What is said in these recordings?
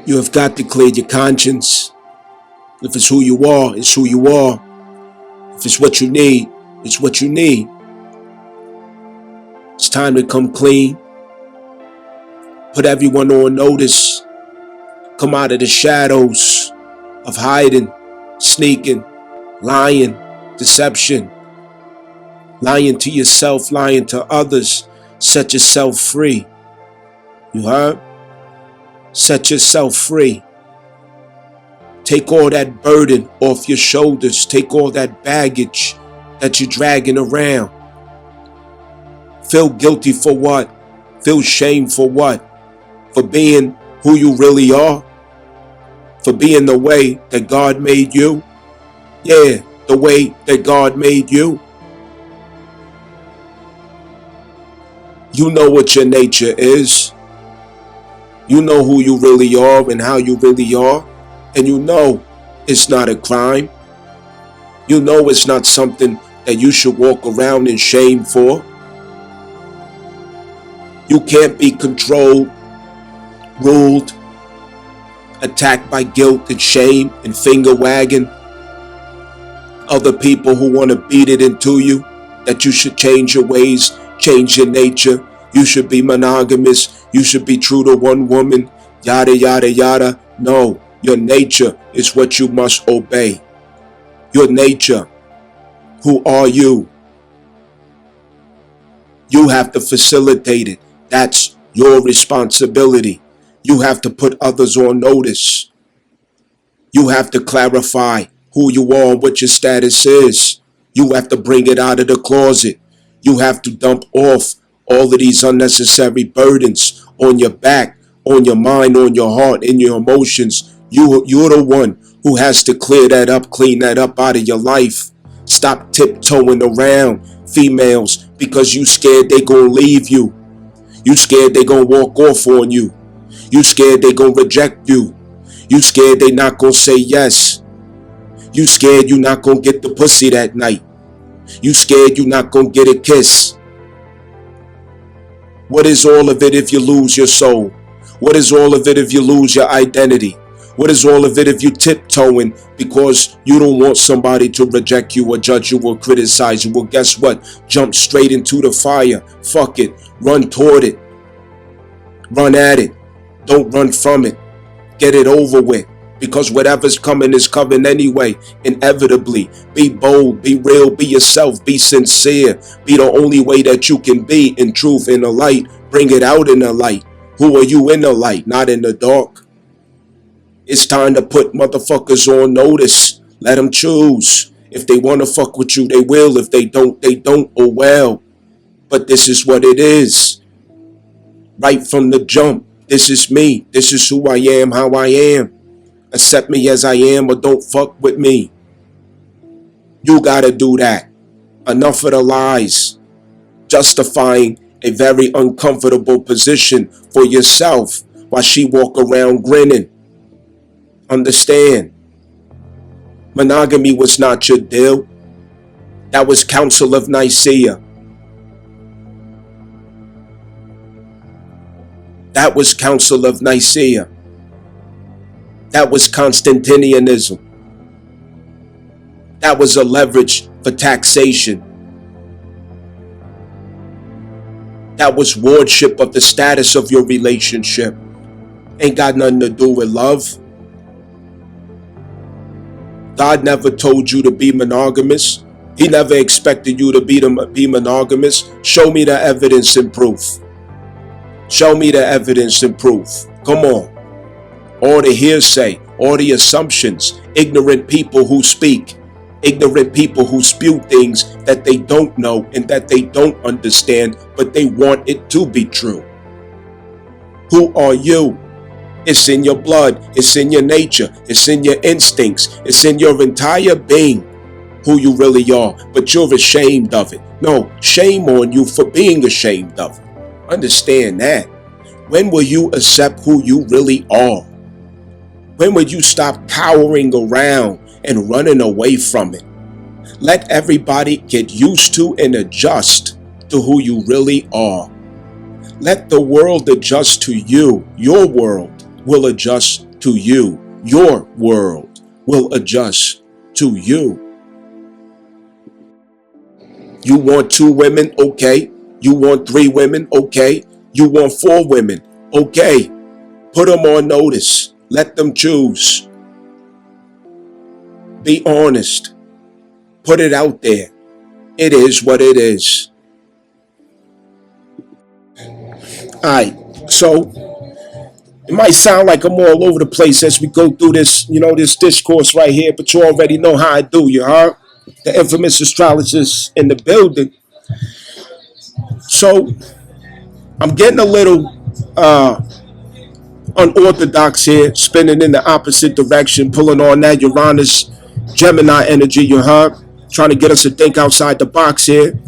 You have got to clear your conscience. If it's who you are, it's who you are. If it's what you need, it's what you need. It's time to come clean. Put everyone on notice. Come out of the shadows of hiding, sneaking, lying, deception. Lying to yourself, lying to others. Set yourself free. You heard? Set yourself free. Take all that burden off your shoulders. Take all that baggage that you're dragging around. Feel guilty for what? Feel shame for what? For being who you really are? For being the way that God made you? Yeah, the way that God made you. You know what your nature is. You know who you really are and how you really are. And you know it's not a crime. You know it's not something that you should walk around in shame for. You can't be controlled, ruled, attacked by guilt and shame and finger wagging. Other people who want to beat it into you, that you should change your ways, change your nature. You should be monogamous. You should be true to one woman, yada, yada, yada. No, your nature is what you must obey. Your nature. Who are you? You have to facilitate it. That's your responsibility. You have to put others on notice. You have to clarify who you are and what your status is. You have to bring it out of the closet. You have to dump off all of these unnecessary burdens on your back, on your mind, on your heart, in your emotions. You're the one who has to clear that up, clean that up out of your life. Stop tiptoeing around females because you scared they gonna leave you. You scared they gonna walk off on you. You scared they gonna reject you. You scared they not gonna say yes. You scared you not gonna get the pussy that night. You scared you not gonna get a kiss. What is all of it if you lose your soul? What is all of it if you lose your identity? What is all of it if you tiptoeing because you don't want somebody to reject you or judge you or criticize you? Well, guess what? Jump straight into the fire. Fuck it. Run toward it. Run at it. Don't run from it. Get it over with. Because whatever's coming is coming anyway, inevitably. Be bold, be real, be yourself, be sincere. Be the only way that you can be in truth, in the light. Bring it out in the light. Who are you in the light, not in the dark? It's time to put motherfuckers on notice. Let them choose. If they want to fuck with you, they will. If they don't, they don't. Oh well. But this is what it is. Right from the jump. This is me. This is who I am, how I am. Accept me as I am or don't fuck with me. You gotta do that. Enough of the lies. Justifying a very uncomfortable position for yourself while she walk around grinning. Understand. Monogamy was not your deal. That was Council of Nicaea. That was Council of Nicaea. That was Constantinianism. That was a leverage for taxation. That was wardship of the status of your relationship. Ain't got nothing to do with love. God never told you to be monogamous. He never expected you to be monogamous. Show me the evidence and proof. Show me the evidence and proof. Come on. All the hearsay, all the assumptions, ignorant people who speak, ignorant people who spew things that they don't know and that they don't understand, but they want it to be true. Who are you? It's in your blood, it's in your nature, it's in your instincts, it's in your entire being who you really are, but you're ashamed of it. No, shame on you for being ashamed of it. Understand that. When will you accept who you really are? When will you stop cowering around and running away from it? Let everybody get used to and adjust to who you really are. Let the world adjust to you, your world. will adjust to you. Your world will adjust to you. You want 2 women? Okay. You want 3 women? Okay. You want 4 women? Okay. Put them on notice. Let them choose. Be honest. Put it out there. It is what it is. Alright, so it might sound like I'm all over the place as we go through this, this discourse right here, but you already know how I do, you heard? The infamous astrologist in the building. So I'm getting a little unorthodox here, spinning in the opposite direction, pulling on that Uranus Gemini energy, you heard? Trying to get us to think outside the box here.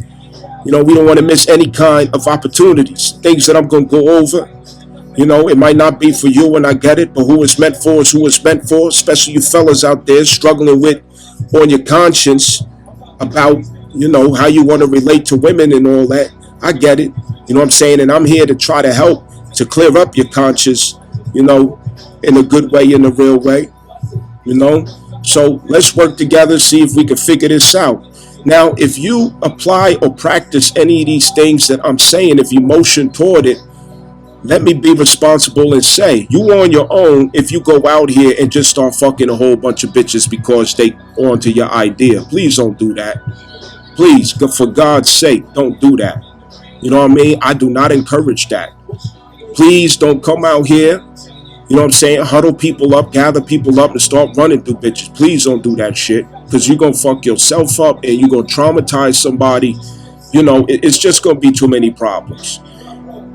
We don't want to miss any kind of opportunities. Things that I'm going to go over. It might not be for you, and I get it, but who it's meant for is who it's meant for, especially you fellas out there struggling with on your conscience about, how you want to relate to women and all that. I get it. You know what I'm saying? And I'm here to try to help to clear up your conscience, in a good way, in a real way, So let's work together, see if we can figure this out. Now, if you apply or practice any of these things that I'm saying, if you motion toward it, let me be responsible and say, you on your own if you go out here and just start fucking a whole bunch of bitches because they onto your idea. Please don't do that. Please, for God's sake, don't do that. You know what I mean? I do not encourage that. Please don't come out here, huddle people up, gather people up and start running through bitches. Please don't do that shit, because you're going to fuck yourself up and you're going to traumatize somebody. It's just going to be too many problems.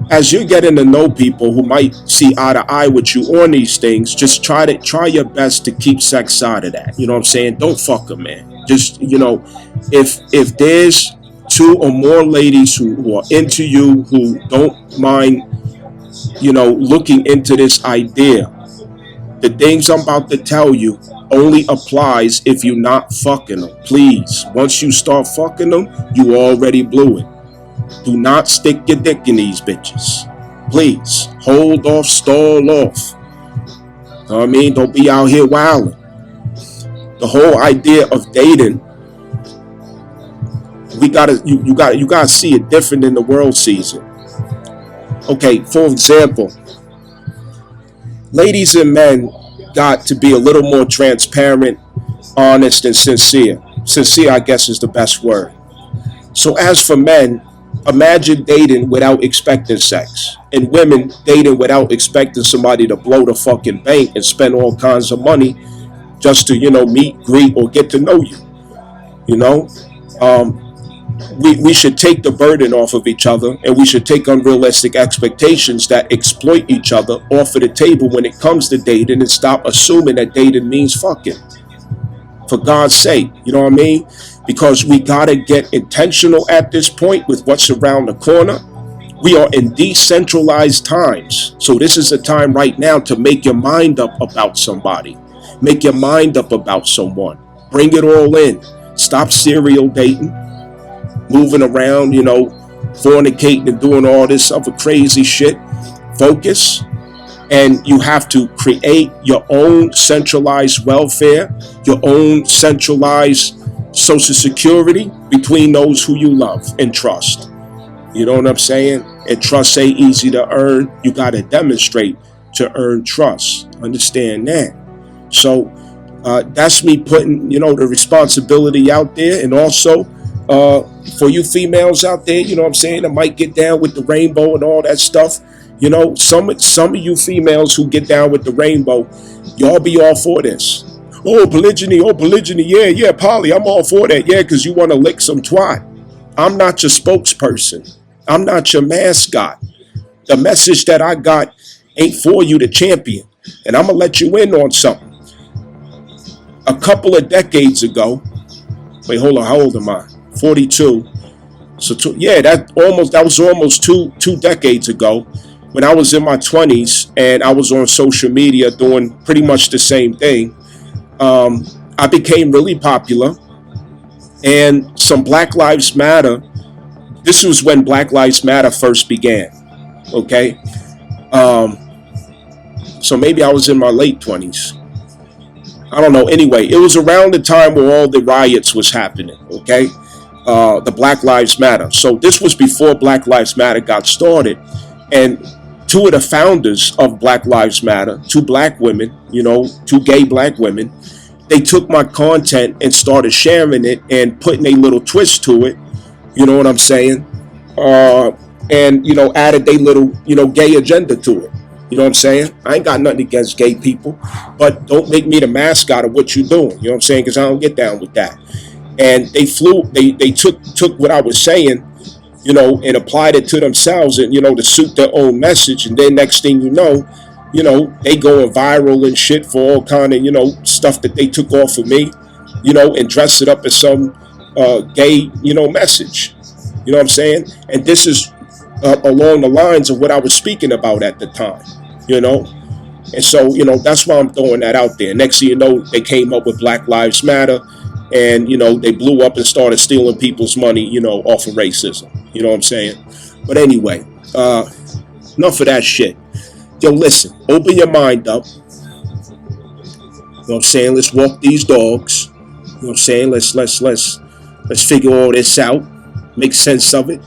As you're getting to know people who might see eye to eye with you on these things, just try your best to keep sex out of that. You know what I'm saying? Don't fuck them, man. Just, if there's 2 or more ladies who are into you, who don't mind, looking into this idea, the things I'm about to tell you only applies if you're not fucking them. Please, once you start fucking them, you already blew it. Do not stick your dick in these bitches. Please, hold off, stall off. Know what I mean? Don't be out here wilding. The whole idea of dating, you gotta see it different than the world sees it. Okay, for example, ladies and men got to be a little more transparent, honest, and sincere. Sincere, I guess, is the best word. So as for men, imagine dating without expecting sex, and women dating without expecting somebody to blow the fucking bank and spend all kinds of money just to, meet, greet, or get to know you. We should take the burden off of each other, and we should take unrealistic expectations that exploit each other off of the table when it comes to dating, and stop assuming that dating means fucking. For God's sake, you know what I mean? Because we gotta get intentional at this point with what's around the corner. We are in decentralized times. So this is a time right now to make your mind up about somebody. Make your mind up about someone. Bring it all in. Stop serial dating, moving around, fornicating and doing all this other crazy shit. Focus. And you have to create your own centralized welfare, your own centralized social security between those who you love and trust. You know what I'm saying? And trust ain't easy to earn. You got to demonstrate to earn trust. Understand that. So that's me putting, the responsibility out there. And also for you females out there, you know what I'm saying, that might get down with the rainbow and all that stuff. Some of you females who get down with the rainbow, y'all be all for this. Oh, polygyny, yeah, poly, I'm all for that, yeah, because you want to lick some twat. I'm not your spokesperson. I'm not your mascot. The message that I got ain't for you to champion. And I'm going to let you in on something. A couple of decades ago, wait, hold on, how old am I? 42. So, that was almost two decades ago, when I was in my 20s and I was on social media doing pretty much the same thing. I became really popular, and some Black Lives Matter. This was when Black Lives Matter first began. Okay. So maybe I was in my late 20s. I don't know. Anyway, it was around the time where all the riots was happening. Okay, the Black Lives Matter. So this was before Black Lives Matter got started, and two of the founders of Black Lives Matter, two black women, two gay black women, they took my content and started sharing it and putting a little twist to it. You know what I'm saying? Uh, and added a little gay agenda to it. You know what I'm saying? I ain't got nothing against gay people, but don't make me the mascot of what you're doing. You know what I'm saying? Because I don't get down with that. And they took what I was saying, and applied it to themselves, and to suit their own message. And then next thing they going viral and shit for all kind of stuff that they took off of me, and dress it up as some gay message. You know what I'm saying? And this is along the lines of what I was speaking about at the time. You know, and so that's why I'm throwing that out there. Next thing you know, they came up with Black Lives Matter, and they blew up and started stealing people's money, off of racism. You know what I'm saying? But anyway, enough of that shit. Yo, listen, open your mind up. You know what I'm saying? Let's walk these dogs. You know what I'm saying? Let's figure all this out. Make sense of it.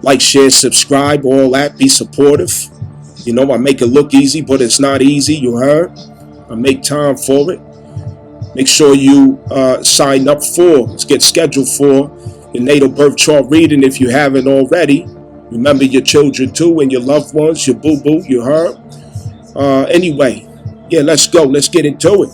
Like, share, subscribe, all that. Be supportive. I make it look easy, but it's not easy. You heard? I make time for it. Make sure you sign up get scheduled for your natal birth chart reading if you haven't already. Remember your children too and your loved ones, your boo-boo, you heard? Anyway, yeah, let's go. Let's get into it.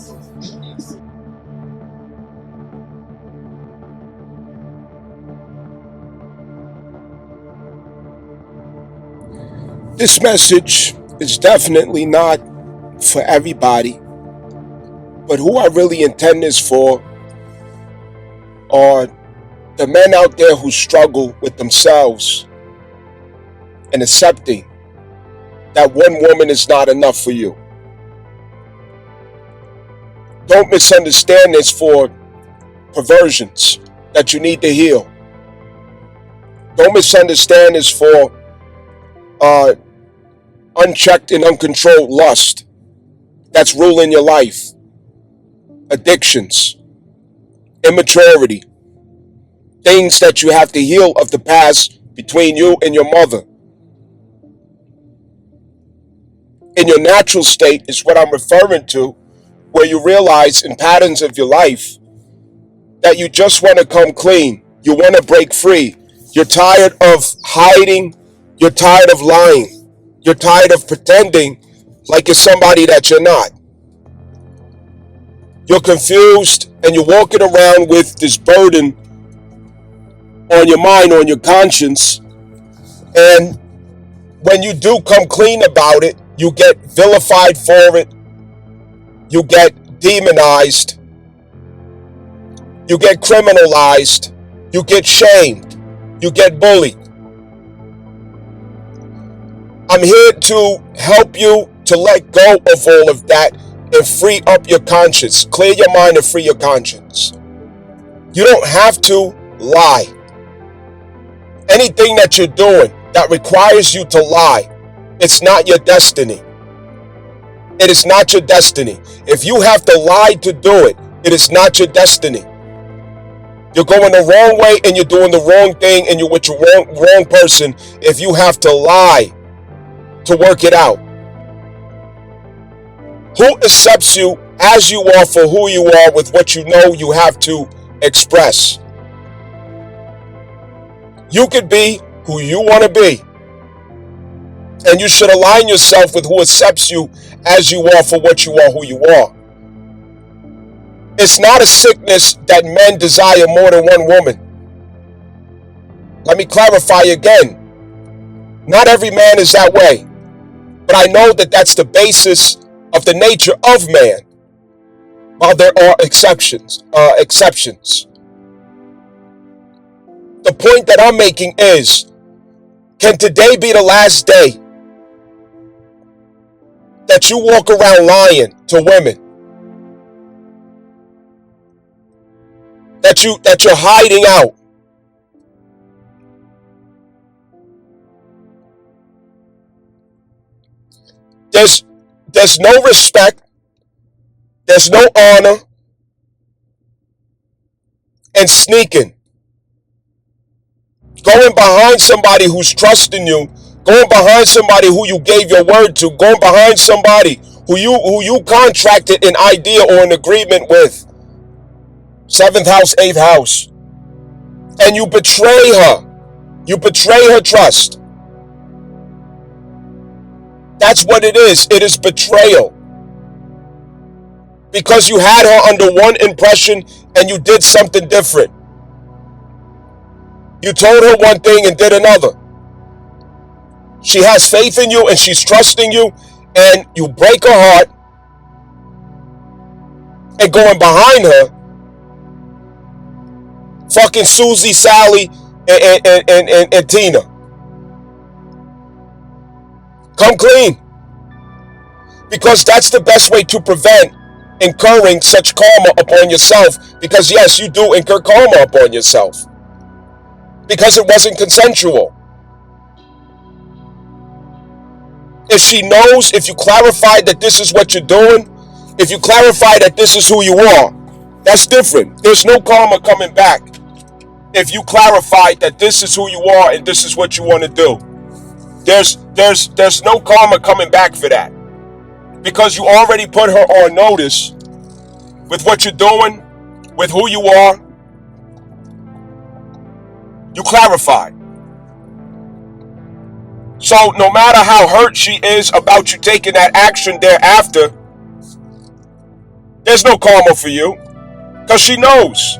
This message is definitely not for everybody, but who I really intend this for are the men out there who struggle with themselves and accepting that one woman is not enough for you. Don't misunderstand this for perversions that you need to heal. Don't misunderstand this for unchecked and uncontrolled lust that's ruling your life, addictions, immaturity, things that you have to heal of the past between you and your mother. In your natural state is what I'm referring to, where you realize in patterns of your life that you just want to come clean. You want to break free. You're tired of hiding. You're tired of lying. You're tired of pretending like you're somebody that you're not. You're confused and you're walking around with this burden on your mind, on your conscience. And when you do come clean about it, you get vilified for it. You get demonized. You get criminalized. You get shamed. You get bullied. I'm here to help you to let go of all of that and free up your conscience. Clear your mind and free your conscience. You don't have to lie. Anything that you're doing that requires you to lie, it's not your destiny. It is not your destiny. If you have to lie to do it, it is not your destiny. You're going the wrong way and you're doing the wrong thing and you're with your wrong person if you have to lie to work it out. Who accepts you as you are for who you are with what you know you have to express? You could be who you want to be. And you should align yourself with who accepts you as you are for what you are, who you are. It's not a sickness that men desire more than one woman. Let me clarify again. Not every man is that way. But I know that that's the basis of the nature of man. While there are exceptions. The point that I'm making is, can today be the last day that you walk around lying to women? That you're hiding out? There's no respect. There's no honor. And sneaking. Going behind somebody who's trusting you. Going behind somebody who you gave your word to. Going behind somebody who you contracted an idea or an agreement with. 7th house, 8th house. And you betray her. You betray her trust. That's what it is. It is betrayal. Because you had her under one impression and you did something different. You told her one thing and did another. She has faith in you and she's trusting you, and you break her heart and going behind her, fucking Susie, Sally, and Tina. Come clean. Because that's the best way to prevent incurring such karma upon yourself. Because yes, you do incur karma upon yourself. Because it wasn't consensual. If she knows, if you clarify that this is what you're doing, if you clarify that this is who you are, that's different. There's no karma coming back. If you clarify that this is who you are and this is what you want to do, there's no karma coming back for that. Because you already put her on notice with what you're doing, with who you are. You clarified. So no matter how hurt she is about you taking that action thereafter, there's no karma for you. Because she knows.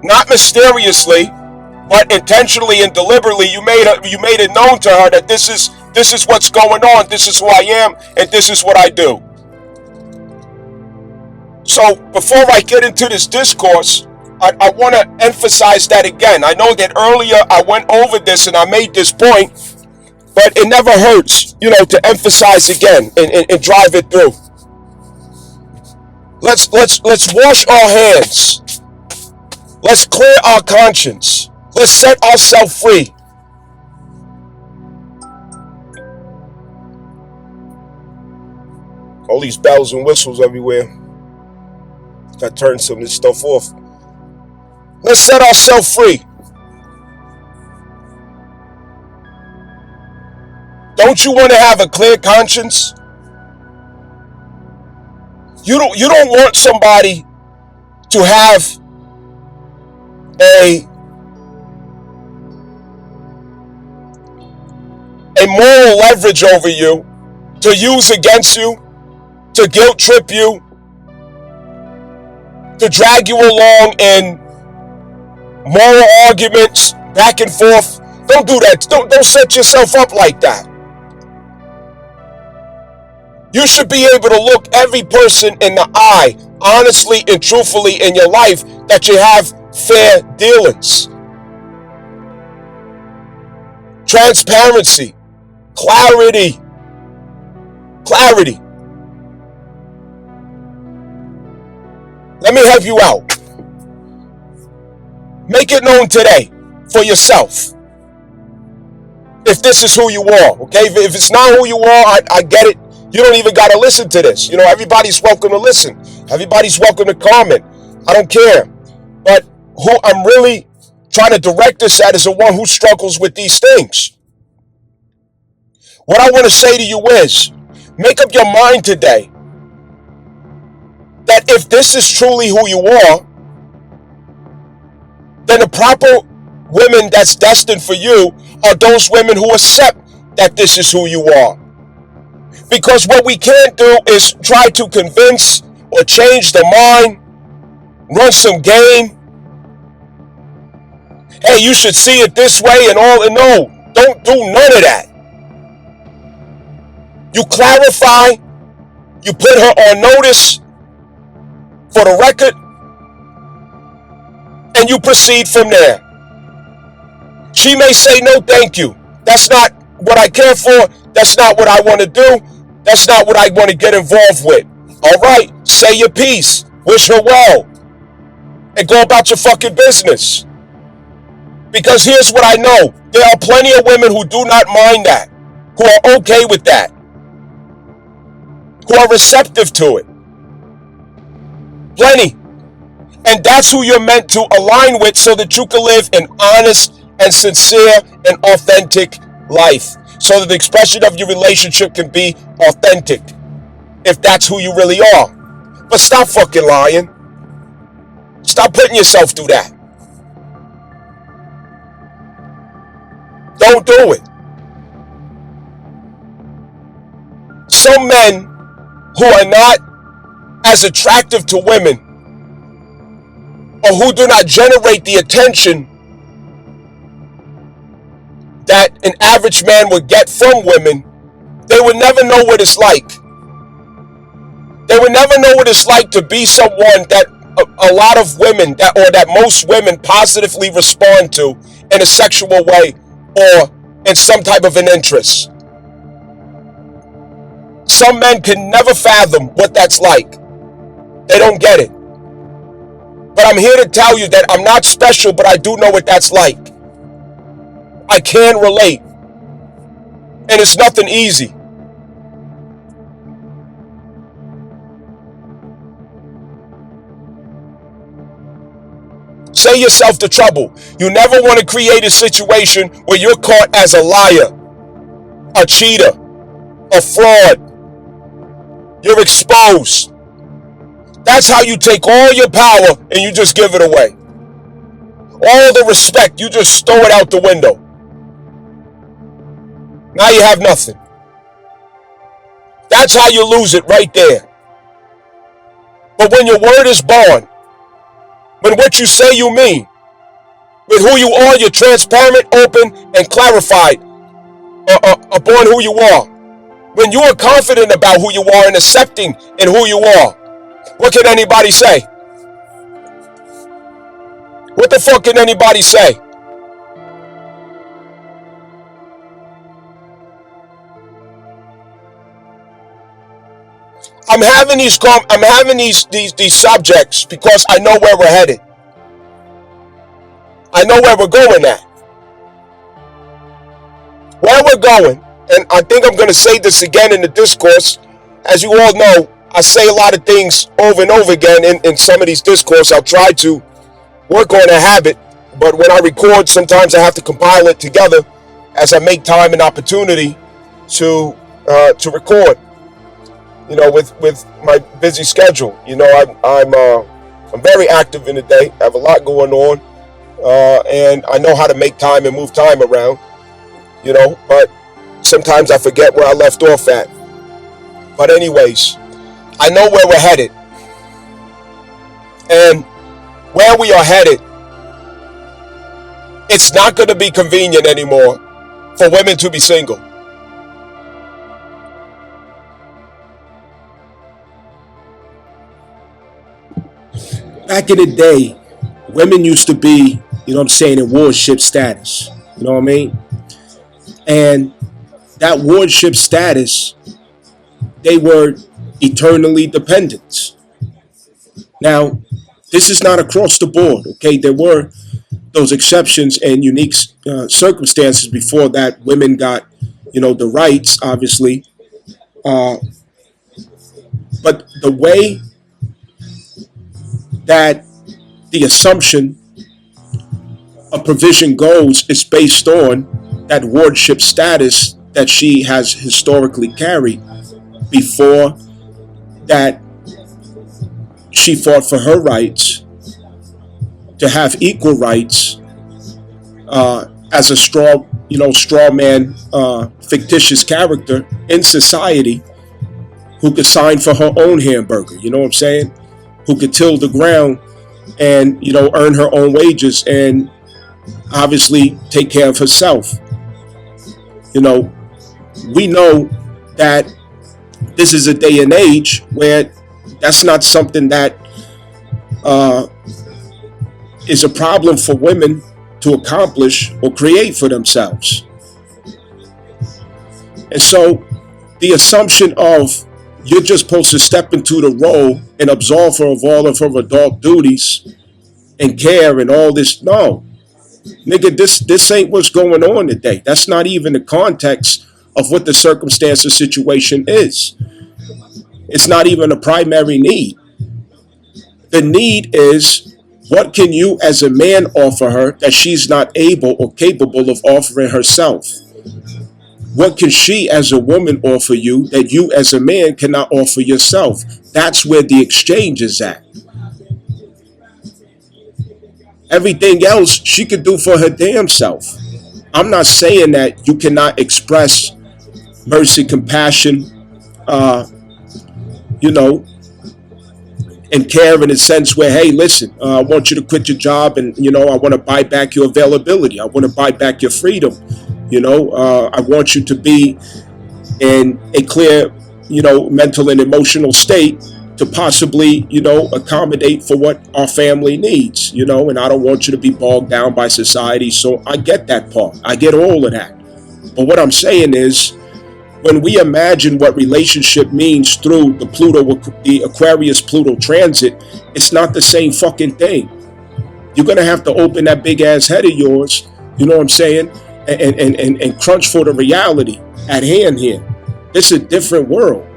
Not mysteriously, but intentionally and deliberately, you made it known to her that this is what's going on, this is who I am, and this is what I do. So before I get into this discourse, I want to emphasize that again. I know that earlier I went over this and I made this point, but it never hurts, to emphasize again and drive it through. Let's wash our hands. Let's clear our conscience. Let's set ourselves free. All these bells and whistles everywhere. Gotta turn some of this stuff off. Let's set ourselves free. Don't you want to have a clear conscience? You don't want somebody to have a moral leverage over you, to use against you, to guilt trip you, to drag you along in moral arguments back and forth. Don't do that. Don't set yourself up like that. You should be able to look every person in the eye, honestly and truthfully in your life, that you have fair dealings. Transparency. Clarity. Let me help you out. Make it known today for yourself. If this is who you are, okay? If it's not who you are, I get it. You don't even got to listen to this. Everybody's welcome to listen. Everybody's welcome to comment. I don't care. But who I'm really trying to direct this at is the one who struggles with these things. What I want to say to you is, make up your mind today that if this is truly who you are, then the proper women that's destined for you are those women who accept that this is who you are. Because what we can't do is try to convince or change the mind, run some game. Hey, you should see it this way and all. And no, don't do none of that. You clarify, you put her on notice for the record, and you proceed from there. She may say, no, thank you. That's not what I care for. That's not what I want to do. That's not what I want to get involved with. All right, say your piece. Wish her well. And go about your fucking business. Because here's what I know. There are plenty of women who do not mind that. Who are okay with that. who are receptive to it. Plenty. And that's who you're meant to align with so that you can live an honest and sincere and authentic life. So that the expression of your relationship can be authentic, if that's who you really are. But stop fucking lying. Stop putting yourself through that. Don't do it. Some men who are not as attractive to women, or who do not generate the attention that an average man would get from women, they would never know what it's like. They would never know what it's like to be someone that a lot of women, that most women positively respond to in a sexual way or in some type of an interest. Some men can never fathom what that's like. They don't get it. But I'm here to tell you that I'm not special, but I do know what that's like. I can relate. And it's nothing easy. Save yourself the trouble. You never want to create a situation where you're caught as a liar, a cheater, a fraud. You're exposed. That's how you take all your power and you just give it away. All the respect, you just throw it out the window. Now you have nothing. That's how you lose it right there. But when your word is bond, when what you say you mean, with who you are, you're transparent, open, and clarified upon who you are. When you are confident about who you are and accepting in who you are, what can anybody say? What the fuck can anybody say? I'm having these subjects because I know where we're headed. I know where we're going at. Where we're going, and I think I'm going to say this again in the discourse. As you all know, I say a lot of things over and over again in some of these discourses. I'll try to work on a habit, but when I record, sometimes I have to compile it together as I make time and opportunity to record. You know, with my busy schedule, you know, I'm very active in the day. I have a lot going on, and I know how to make time and move time around. You know, but sometimes I forget where I left off at. But anyways, I know where we're headed, and where we are headed, it's not going to be convenient anymore for women to be single. Back in the day, women used to be, you know what I'm saying, in wardship status. You know what I mean? And that wardship status, they were eternally dependent. Now, this is not across the board, okay? There were those exceptions and unique circumstances before that. Women got, you know, the rights, obviously. But the way that the assumption of provision goes is based on that wardship status that she has historically carried before that she fought for her rights to have equal rights as a straw man, fictitious character in society who could sign for her own hamburger, you know what I'm saying? Who could till the ground and, you know, earn her own wages and obviously take care of herself. You know, we know that this is a day and age where that's not something that is a problem for women to accomplish or create for themselves. And so the assumption of you're just supposed to step into the role and absolve her of all of her adult duties and care and all this, no. Nigga, this ain't what's going on today. That's not even the context of what the circumstance or situation is. It's not even a primary need. The need is, what can you as a man offer her that she's not able or capable of offering herself? What can she as a woman offer you that you as a man cannot offer yourself? That's where the exchange is at. Everything else she could do for her damn self. I'm not saying that you cannot express mercy, compassion, uh, you know, and care in a sense where, hey, listen, I want you to quit your job, and I want to buy back your availability. I want to buy back your freedom. I want you to be in a clear, mental and emotional state to possibly, accommodate for what our family needs, and I don't want you to be bogged down by society. So I get that part. I get all of that. But what I'm saying is, when we imagine what relationship means through the Aquarius Pluto transit, it's not the same fucking thing. You're gonna have to open that big ass head of yours, you know what I'm saying, and crunch for the reality at hand here. This is a different world.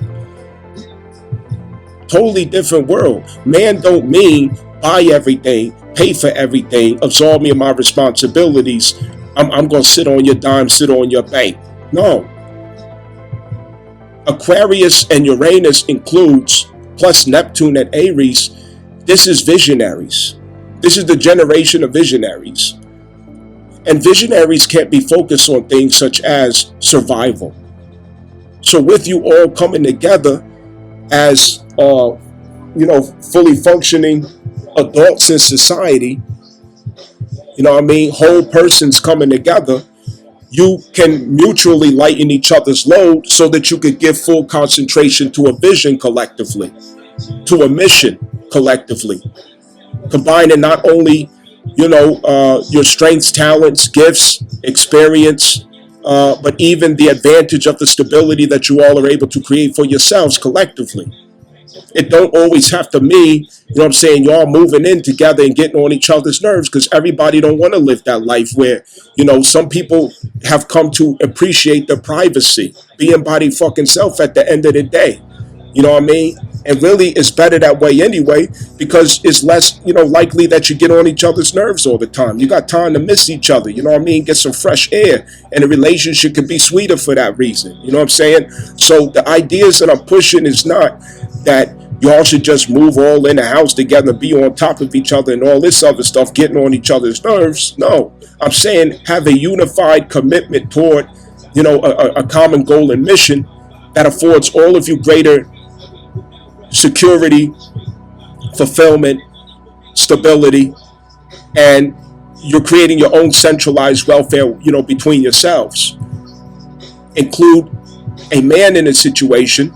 Totally different world. Man don't mean buy everything, pay for everything, absolve me of my responsibilities. I'm gonna sit on your dime, sit on your bank. No. Aquarius and Uranus includes, plus Neptune and Aries, this is visionaries. This is the generation of visionaries. And visionaries can't be focused on things such as survival. So with you all coming together as, fully functioning adults in society, whole persons coming together, you can mutually lighten each other's load so that you could give full concentration to a vision collectively, to a mission collectively, combining not only, your strengths, talents, gifts, experience, but even the advantage of the stability that you all are able to create for yourselves collectively. It don't always have to mean, y'all moving in together and getting on each other's nerves, because everybody don't want to live that life where, some people have come to appreciate their privacy, being by their fucking self at the end of the day. You know what I mean? And really, it's better that way anyway, because it's less, likely that you get on each other's nerves all the time. You got time to miss each other, get some fresh air, and the relationship can be sweeter for that reason. You know what I'm saying? So the ideas that I'm pushing is not that y'all should just move all in the house together, be on top of each other and all this other stuff, getting on each other's nerves. No, I'm saying have a unified commitment toward, a common goal and mission that affords all of you greater security, fulfillment, stability, and you're creating your own centralized welfare, between yourselves. Include a man in a situation,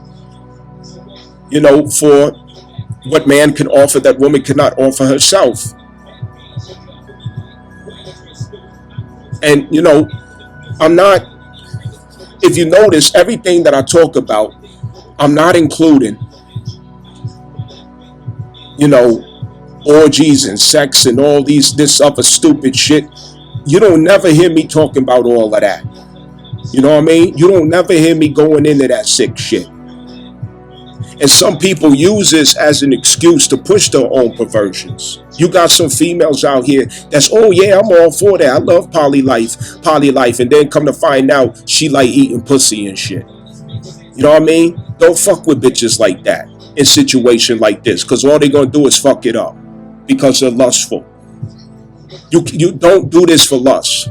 for what man can offer that woman cannot offer herself. And, I'm not, if you notice, everything that I talk about, I'm not including, orgies and sex and all this other stupid shit. You don't never hear me talking about all of that. You know what I mean? You don't never hear me going into that sick shit. And some people use this as an excuse to push their own perversions. You got some females out here that's, oh yeah, I'm all for that. I love poly life. And then come to find out she like eating pussy and shit. You know what I mean? Don't fuck with bitches like that in situation like this, because all they're going to do is fuck it up because they're lustful. You don't do this for lust.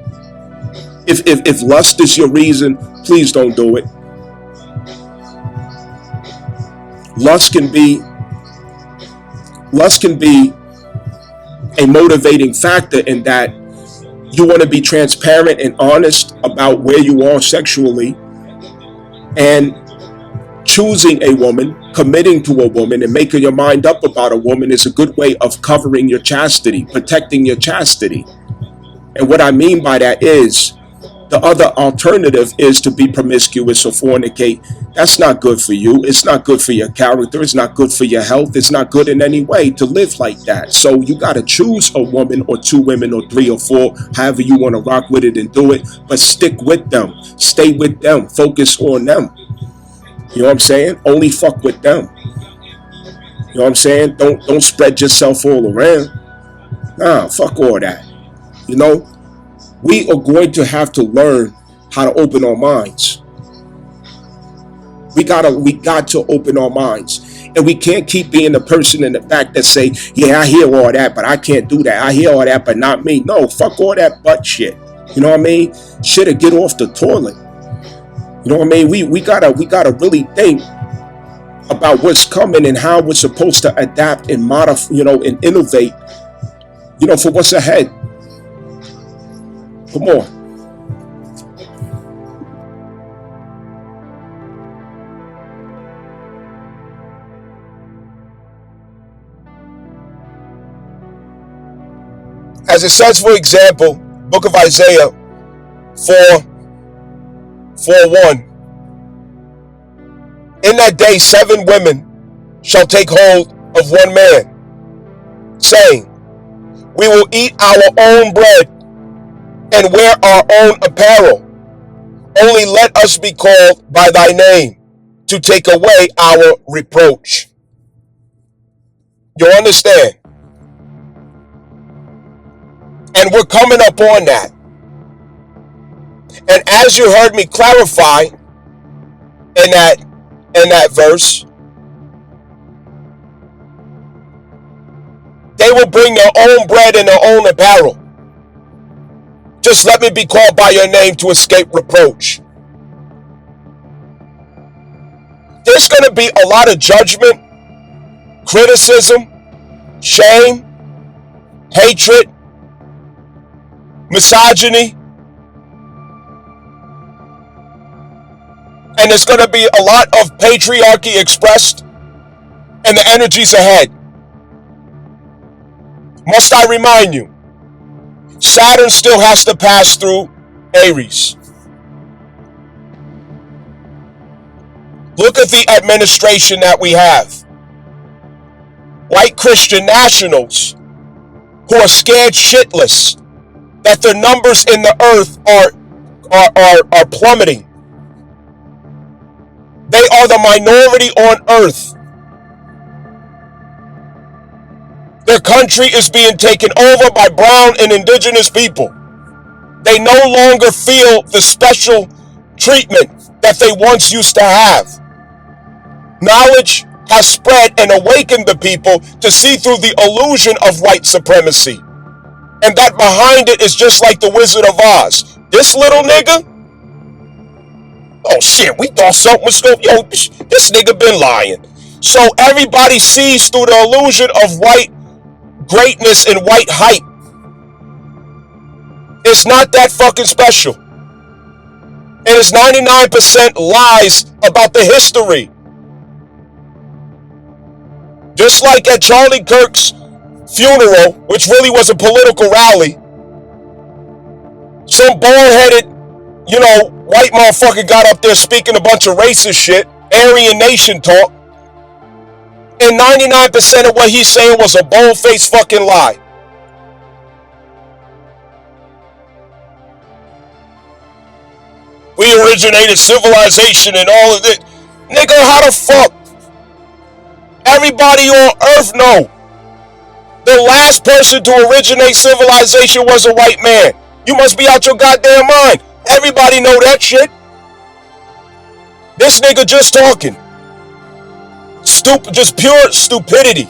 If lust is your reason, please don't do it. Lust can be a motivating factor in that you want to be transparent and honest about where you are sexually, and choosing a woman, committing to a woman, and making your mind up about a woman is a good way of covering your chastity, protecting your chastity. And what I mean by that is, the other alternative is to be promiscuous or fornicate. That's not good for you. It's not good for your character. It's not good for your health. It's not good in any way to live like that. So you got to choose a woman or two women or three or four, however you want to rock with it and do it. But stick with them. Stay with them. Focus on them. You know what I'm saying? Only fuck with them. know what I'm saying? Don't spread yourself all around. Nah, fuck all that. You know, we are going to have to learn how to open our minds. We got to open our minds. And we can't keep being the person in the back that say, yeah, I hear all that, but I can't do that. I hear all that, but not me. No, fuck all that butt shit. You know what I mean? Shit'll get off the toilet. You know what I mean? We gotta really think about what's coming and how we're supposed to adapt and modify, and innovate, for what's ahead. Come on. As it says, for example, Book of Isaiah 4:1. In that day 7 women shall take hold of one man, saying, we will eat our own bread and wear our own apparel. Only let us be called by thy name to take away our reproach. You understand? And we're coming up on that. And as you heard me clarify in that verse, they will bring their own bread and their own apparel. Just let me be called by your name to escape reproach. There's going to be a lot of judgment, criticism, shame, hatred, misogyny. And there's going to be a lot of patriarchy expressed, and the energies ahead. Must I remind you, Saturn still has to pass through Aries. Look at the administration that we have. White Christian nationals who are scared shitless that their numbers in the earth are plummeting. They are the minority on earth. Their country is being taken over by brown and indigenous people. They no longer feel the special treatment that they once used to have. Knowledge has spread and awakened the people to see through the illusion of white supremacy. And that behind it is just like the Wizard of Oz. This little nigga, oh shit, we thought something was going, yo, this nigga been lying. So everybody sees through the illusion of white greatness and white hype. It's not that fucking special. And it's 99% lies about the history. Just like at Charlie Kirk's funeral, which really was a political rally, some bald-headed, white motherfucker got up there speaking a bunch of racist shit, Aryan Nation talk, and 99% of what he's saying was a bold-faced fucking lie. We originated civilization and all of it. Nigga, how the fuck? Everybody on earth know. The last person to originate civilization was a white man. You must be out your goddamn mind. Everybody know that shit. This nigga just talking. Just pure stupidity.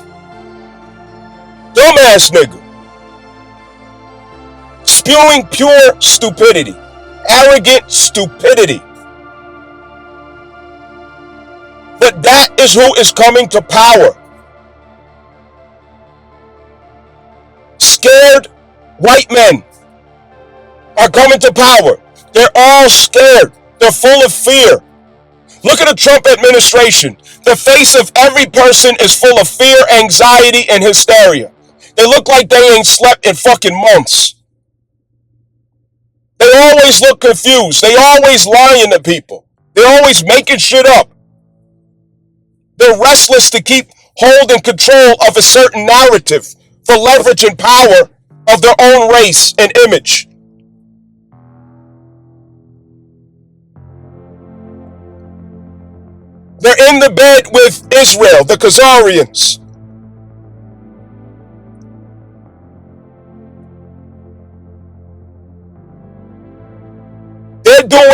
Dumbass nigga. Spewing pure stupidity. Arrogant stupidity. But that is who is coming to power. Scared white men are coming to power. They're all scared. They're full of fear. Look at the Trump administration. The face of every person is full of fear, anxiety, and hysteria. They look like they ain't slept in fucking months. They always look confused. They always lying to people. They're always making shit up. They're restless to keep hold and control of a certain narrative for leverage and power of their own race and image. They're in the bed with Israel, the Khazarians,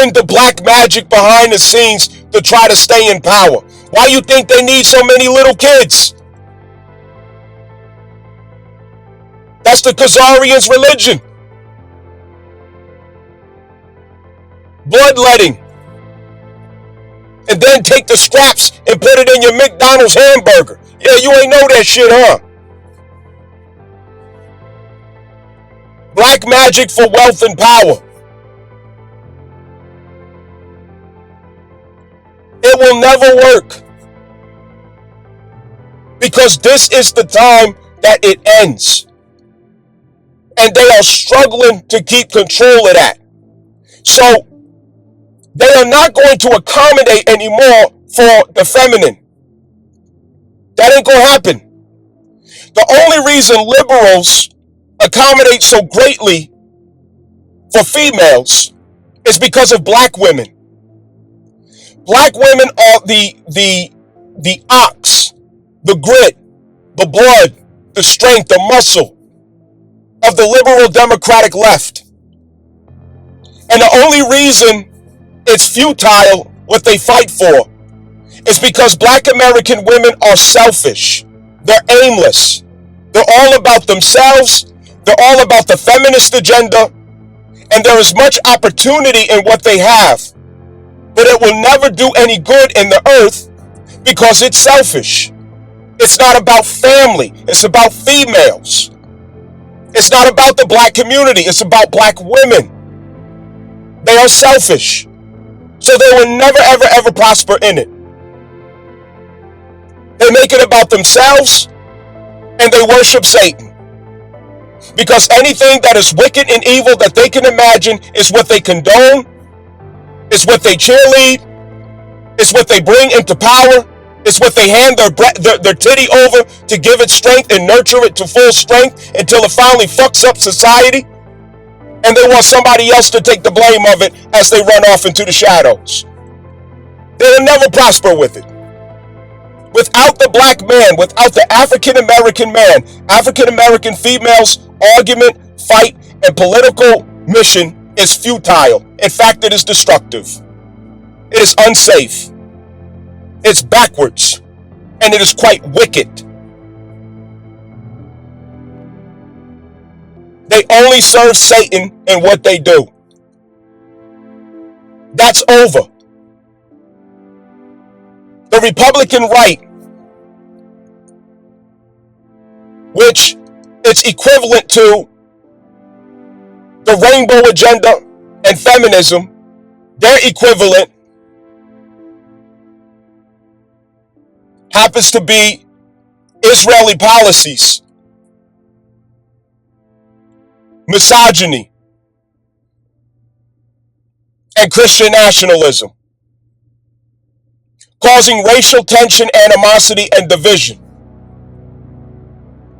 doing the black magic behind the scenes to try to stay in power. Why you think they need so many little kids? That's the Khazarians' religion. Bloodletting. And then take the scraps and put it in your McDonald's hamburger. Yeah, you ain't know that shit, huh? Black magic for wealth and power. It will never work. Because this is the time that it ends. And they are struggling to keep control of that. So they are not going to accommodate anymore for the feminine. That ain't going to happen. The only reason liberals accommodate so greatly for females is because of black women. Black women are the ox, the grit, the blood, the strength, the muscle of the liberal democratic left. And the only reason it's futile what they fight for is because black American women are selfish. They're aimless. They're all about themselves. They're all about the feminist agenda. And there is much opportunity in what they have. But it will never do any good in the earth because it's selfish. It's not about family. It's about females. It's not about the black community. It's about black women. They are selfish. So they will never, ever, ever prosper in it. They make it about themselves and they worship Satan. Because anything that is wicked and evil that they can imagine is what they condone, is what they cheerlead, is what they bring into power, is what they hand their titty over to give it strength and nurture it to full strength until it finally fucks up society. And they want somebody else to take the blame of it as they run off into the shadows. They will never prosper with it. Without the black man, without the African American man, African American females' argument, fight, and political mission is futile. In fact, it is destructive. It is unsafe. It's backwards. And it is quite wicked. They only serve Satan in what they do. That's over. The Republican right, which it's equivalent to the rainbow agenda and feminism, their equivalent happens to be Israeli policies, misogyny, and Christian nationalism, causing racial tension, animosity, and division.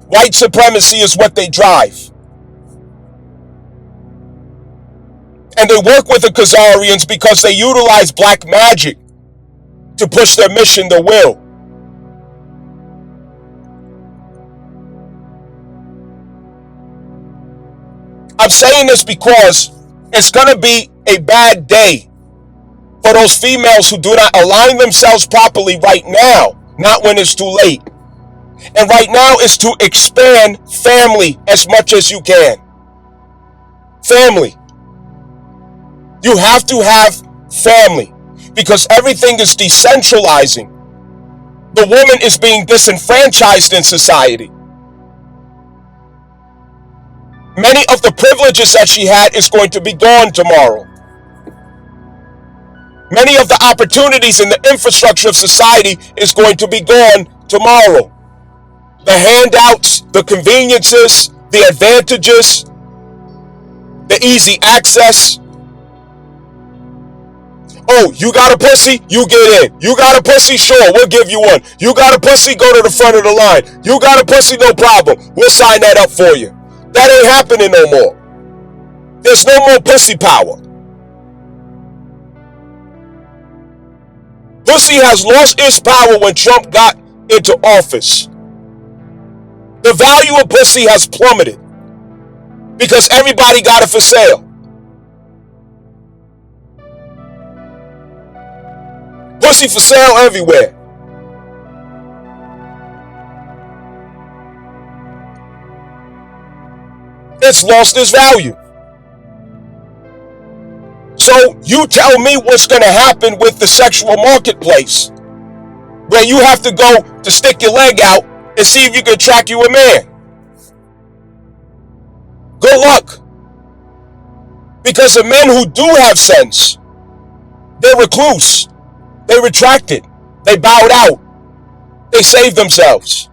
White supremacy is what they drive. And they work with the Khazarians because they utilize black magic to push their mission, their will. I'm saying this because it's going to be a bad day for those females who do not align themselves properly right now, not when it's too late. And right now is to expand family as much as you can. Family. You have to have family because everything is decentralizing. The woman is being disenfranchised in society. Many of the privileges that she had is going to be gone tomorrow. Many of the opportunities in the infrastructure of society is going to be gone tomorrow. The handouts, the conveniences, the advantages, the easy access. Oh, you got a pussy? You get in. You got a pussy? Sure, we'll give you one. You got a pussy? Go to the front of the line. You got a pussy? No problem. We'll sign that up for you. That ain't happening no more. There's no more pussy power. Pussy has lost its power when Trump got into office. The value of pussy has plummeted because everybody got it for sale. pussy for sale everywhere. It's lost its value. So you tell me what's going to happen with the sexual marketplace, where you have to go to stick your leg out and see if you can attract you a man. Good luck. Because the men who do have sense, they're recluse. They retracted. They bowed out. They saved themselves.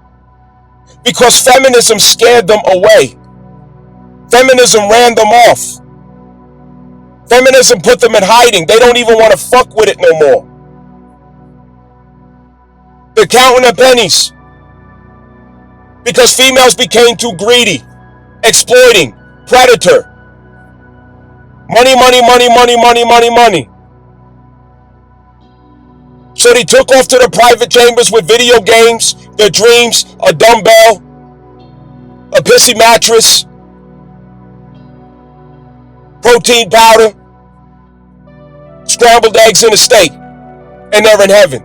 Because feminism scared them away. Feminism ran them off. Feminism put them in hiding. They don't even want to fuck with it no more. They're counting their pennies. Because females became too greedy, exploiting, predator. Money, money, money, money, money, money, money. So they took off to the private chambers with video games, their dreams, a dumbbell, a pissy mattress, protein powder, scrambled eggs in a steak, and they're in heaven.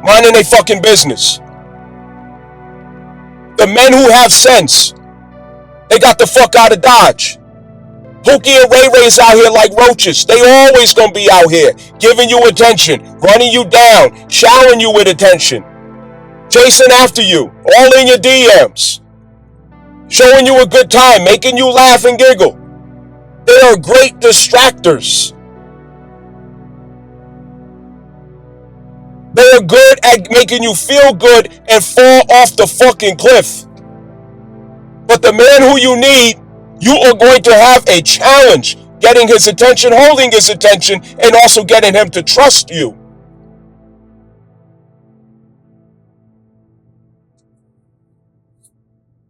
Minding their fucking business. The men who have sense, they got the fuck out of Dodge. Pookie and Ray Ray's out here like roaches. They always gonna be out here, giving you attention, running you down, showering you with attention, chasing after you, all in your DMs, showing you a good time, making you laugh and giggle. They are great distractors. They are good at making you feel good and fall off the fucking cliff. But the man who you need, you are going to have a challenge getting his attention, holding his attention, and also getting him to trust you.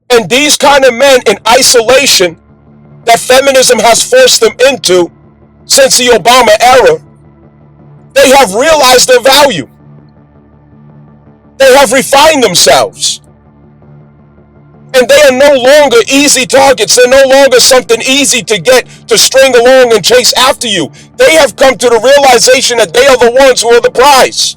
And these kind of men in isolation that feminism has forced them into since the Obama era, they have realized their value. They have refined themselves. And they are no longer easy targets. They're no longer something easy to get to string along and chase after you. They have come to the realization that they are the ones who are the prize.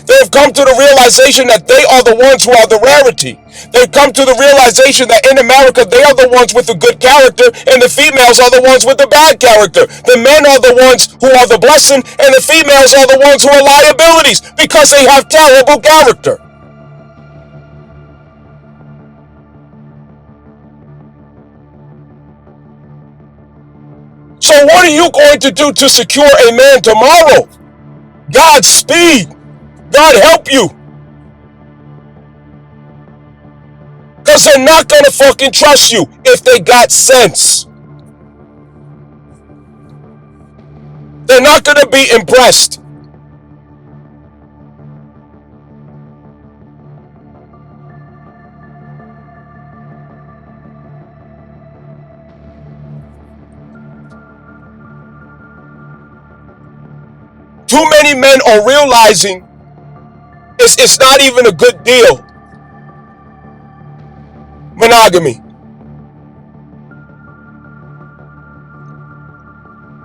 They have come to the realization that they are the ones who are the rarity. They've come to the realization that in America, they are the ones with the good character and the females are the ones with the bad character. The men are the ones who are the blessing and the females are the ones who are liabilities because they have terrible character. So what are you going to do to secure a man tomorrow? Godspeed. God help you. Because they're not going to fucking trust you if they got sense. They're not going to be impressed. Too many men are realizing it's not even a good deal. Monogamy.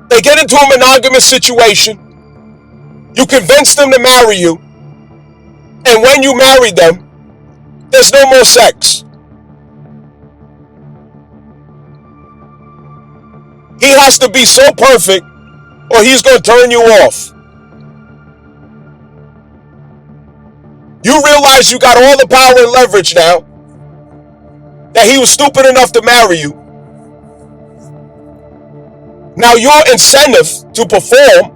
They get into a monogamous situation. You convince them to marry you. And when you marry them, there's no more sex. He has to be so perfect or he's going to turn you off. You realize you got all the power and leverage now, that he was stupid enough to marry you. Now your incentive to perform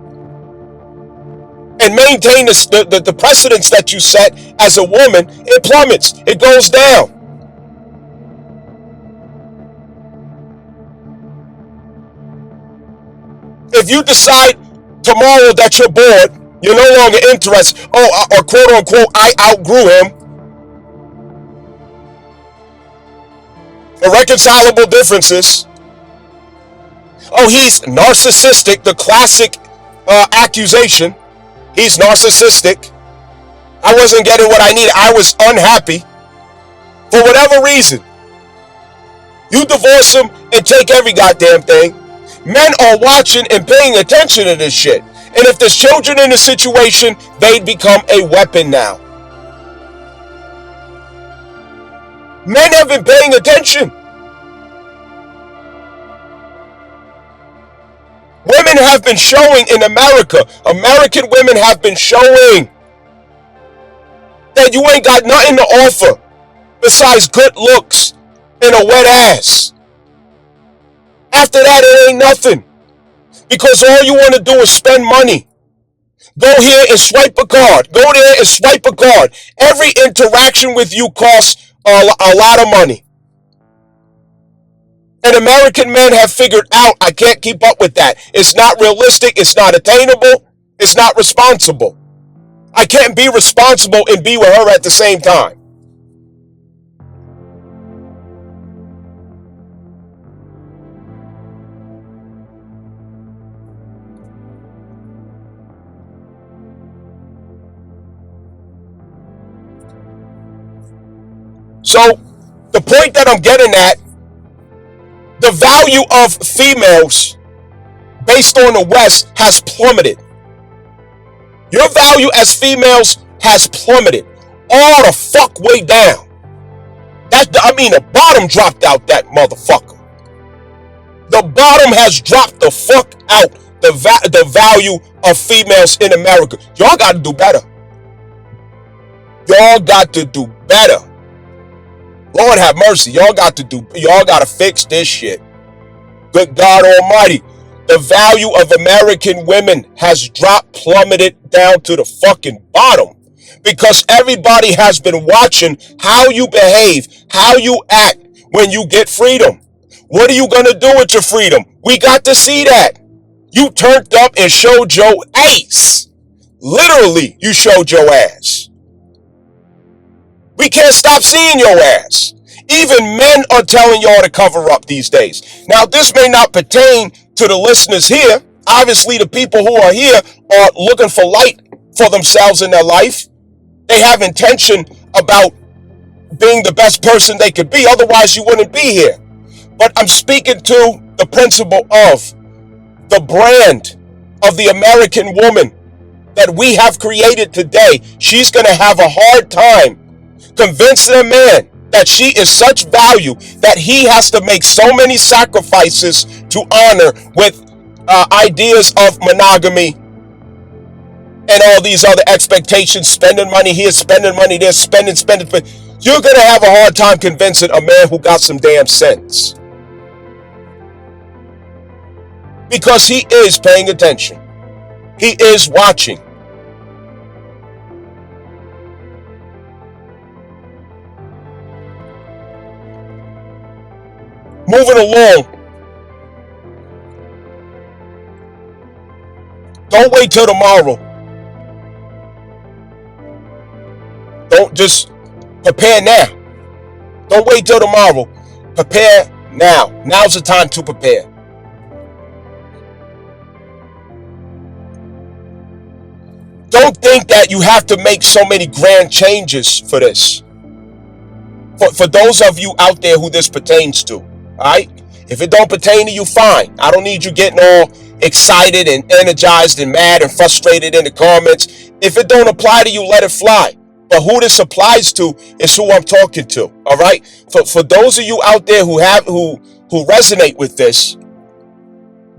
and maintain the precedence that you set as a woman, it plummets, it goes down. If you decide tomorrow that you're bored, you're no longer interested, or quote unquote, I outgrew him. Irreconcilable differences. Oh, he's narcissistic, the classic accusation. He's narcissistic. I wasn't getting what I needed. I was unhappy. For whatever reason. You divorce him and take every goddamn thing. Men are watching and paying attention to this shit. And if there's children in the situation, they'd become a weapon now. Men have been paying attention. Women have been showing in America. American women have been showing that you ain't got nothing to offer besides good looks and a wet ass. After that, it ain't nothing. Because all you want to do is spend money. Go here and swipe a card. Go there and swipe a card. Every interaction with you costs a lot of money. And American men have figured out, I can't keep up with that. It's not realistic. It's not attainable. It's not responsible. I can't be responsible and be with her at the same time. So, the point that I'm getting at, the value of females based on the West has plummeted. Your value as females has plummeted all the fuck way down. The bottom dropped out, that motherfucker. The bottom has dropped the fuck out. The value of females in America. Y'all got to do better. Y'all got to do better. Lord have mercy. Y'all got to fix this shit. Good God Almighty. The value of American women has plummeted down to the fucking bottom. Because everybody has been watching how you behave, how you act when you get freedom. What are you going to do with your freedom? We got to see that. You turned up and showed your ass. Literally, you showed your ass. We can't stop seeing your ass. Even men are telling y'all to cover up these days. Now, this may not pertain to the listeners here. Obviously, the people who are here are looking for light for themselves in their life. They have intention about being the best person they could be. Otherwise, you wouldn't be here. But I'm speaking to the principle of the brand of the American woman that we have created today. She's going to have a hard time convincing a man that she is such value that he has to make so many sacrifices to honor with ideas of monogamy and all these other expectations, spending money here, spending money there, spending. You're going to have a hard time convincing a man who got some damn sense. Because he is paying attention. He is watching. Moving along. Don't wait till tomorrow. Don't just prepare now. Don't wait till tomorrow. Prepare now. Now's the time to prepare. Don't think that you have to make so many grand changes for this. For those of you out there who this pertains to, all right? If it don't pertain to you, fine. I don't need you getting all excited and energized and mad and frustrated in the comments. If it don't apply to you, let it fly. But who this applies to is who I'm talking to, all right? For those of you out there who resonate with this,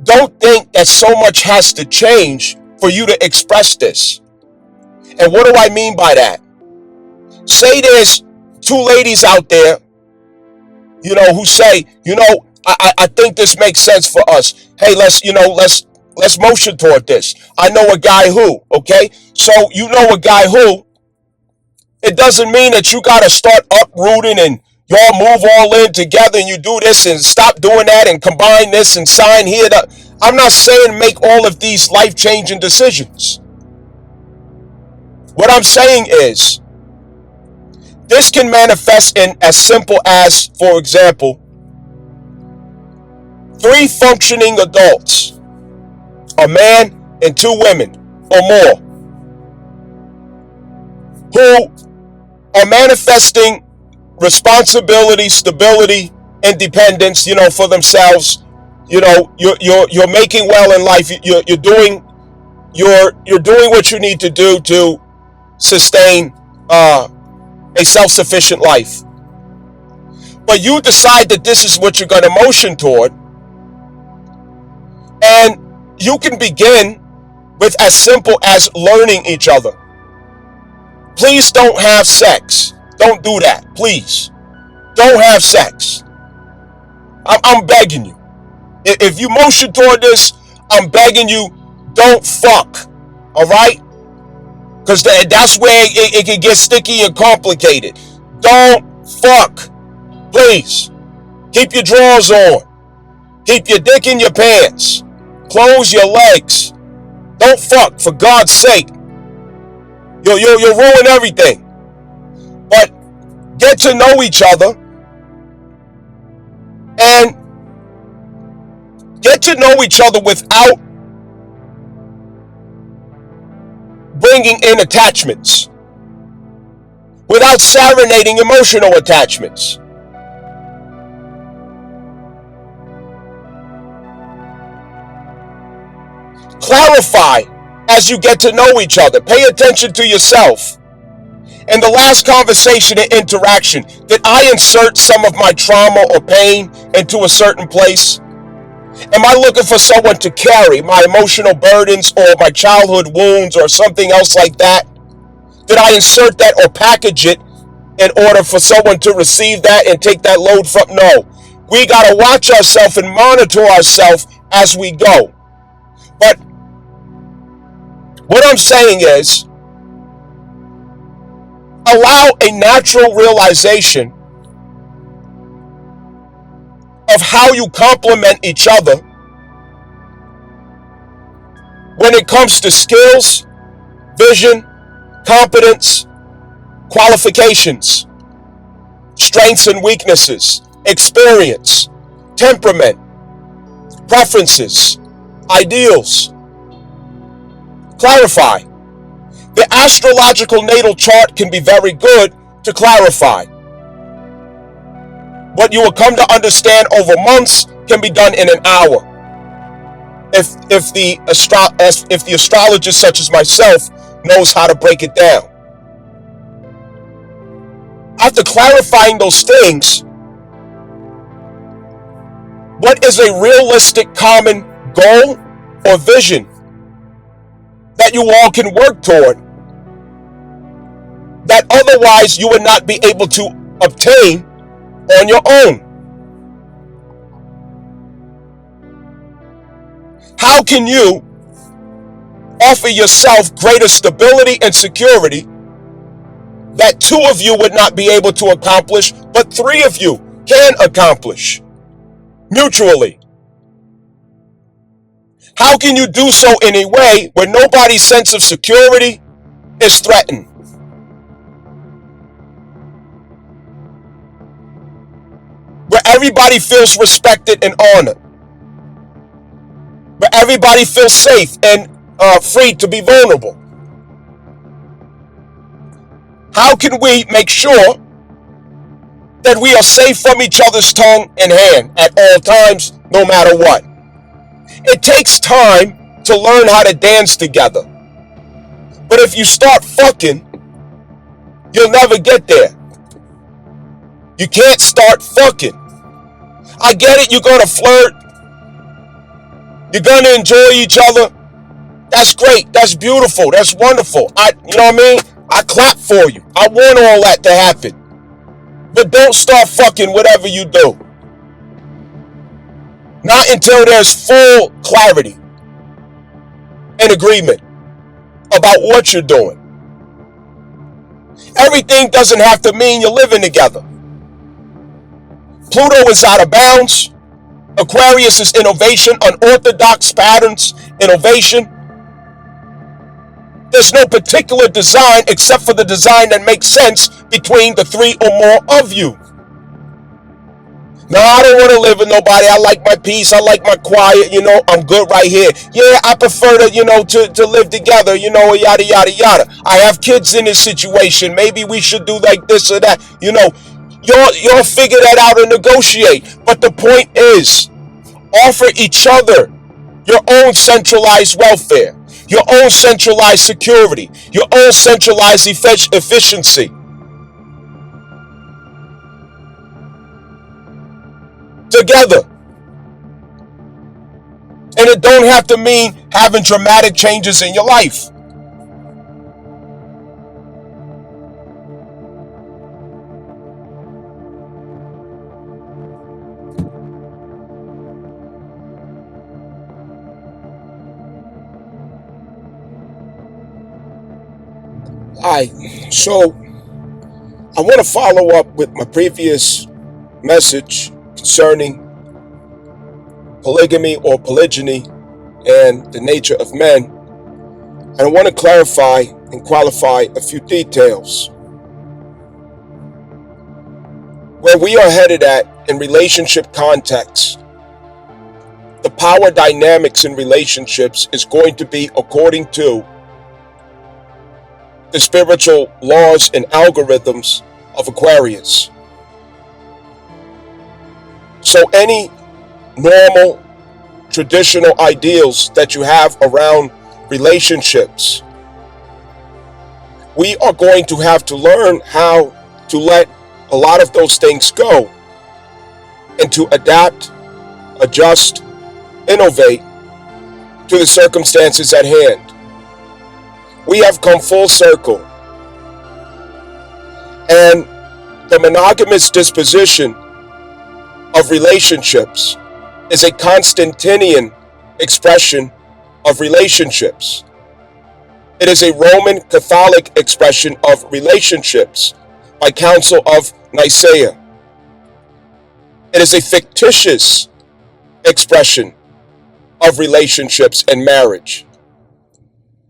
don't think that so much has to change for you to express this. And what do I mean by that? Say there's two ladies out there, who say, I think this makes sense for us. Hey, let's motion toward this. I know a guy who, okay? So you know a guy who, it doesn't mean that you got to start uprooting and y'all move all in together and you do this and stop doing that and combine this and sign here. I'm not saying make all of these life-changing decisions. What I'm saying is, this can manifest in as simple as, for example, 3 functioning adults, a man and 2 women or more, who are manifesting responsibility, stability, independence, for themselves. You're making well in life. You're doing you're doing what you need to do to sustain a self-sufficient life. But you decide that this is what you're going to motion toward, and you can begin with as simple as learning each other. Please don't have sex. Don't do that. Please. Don't have sex. I'm begging you. If you motion toward this, I'm begging you, don't fuck. All right? Because that's where it can get sticky and complicated. Don't fuck. Please. Keep your drawers on. Keep your dick in your pants. Close your legs. Don't fuck, for God's sake. You'll ruin everything. But get to know each other and get to know each other without bringing in attachments, without serenading emotional attachments. Clarify as you get to know each other. Pay attention to yourself. In the last conversation and interaction, did I insert some of my trauma or pain into a certain place? Am I looking for someone to carry my emotional burdens or my childhood wounds or something else like that? Did I insert that or package it in order for someone to receive that and take that load from? No. We got to watch ourselves and monitor ourselves as we go. But what I'm saying is, allow a natural realization of how you complement each other when it comes to skills, vision, competence, qualifications, strengths and weaknesses, experience, temperament, preferences, ideals. Clarify. The astrological natal chart can be very good to clarify. What you will come to understand over months can be done in an hour. If the astrologist such as myself knows how to break it down. After clarifying those things, what is a realistic common goal or vision that you all can work toward that otherwise you would not be able to obtain on your own? How can you offer yourself greater stability and security that two of you would not be able to accomplish, but three of you can accomplish mutually? How can you do so in a way where nobody's sense of security is threatened? Where everybody feels respected and honored. Where everybody feels safe and free to be vulnerable. How can we make sure that we are safe from each other's tongue and hand at all times, no matter what? It takes time to learn how to dance together. But if you start fucking, you'll never get there. You can't start fucking. I get it, you're gonna flirt. You're gonna enjoy each other. That's great, that's beautiful, that's wonderful. You know what I mean? I clap for you. I want all that to happen. But don't start fucking whatever you do. Not until there's full clarity and agreement about what you're doing. Everything doesn't have to mean you're living together. Pluto is out of bounds. Aquarius is innovation, unorthodox patterns, innovation. There's no particular design except for the design that makes sense between the three or more of you. No, I don't want to live with nobody. I like my peace. I like my quiet. I'm good right here. Yeah, I prefer to live together, yada, yada, yada. I have kids in this situation. Maybe we should do like this or that. You'll figure that out and negotiate. But the point is, offer each other your own centralized welfare. your own centralized security, your own centralized efficiency. Together. And it don't have to mean having dramatic changes in your life. Alright, so I want to follow up with my previous message concerning polygamy or polygyny and the nature of men. And I want to clarify and qualify a few details. Where we are headed at in relationship context, the power dynamics in relationships is going to be according to the spiritual laws and algorithms of Aquarius. So any normal, traditional ideals that you have around relationships, we are going to have to learn how to let a lot of those things go and to adapt, adjust, innovate to the circumstances at hand. We have come full circle, and the monogamous disposition of relationships is a Constantinian expression of relationships. It is a Roman Catholic expression of relationships by Council of Nicaea. It is a fictitious expression of relationships and marriage,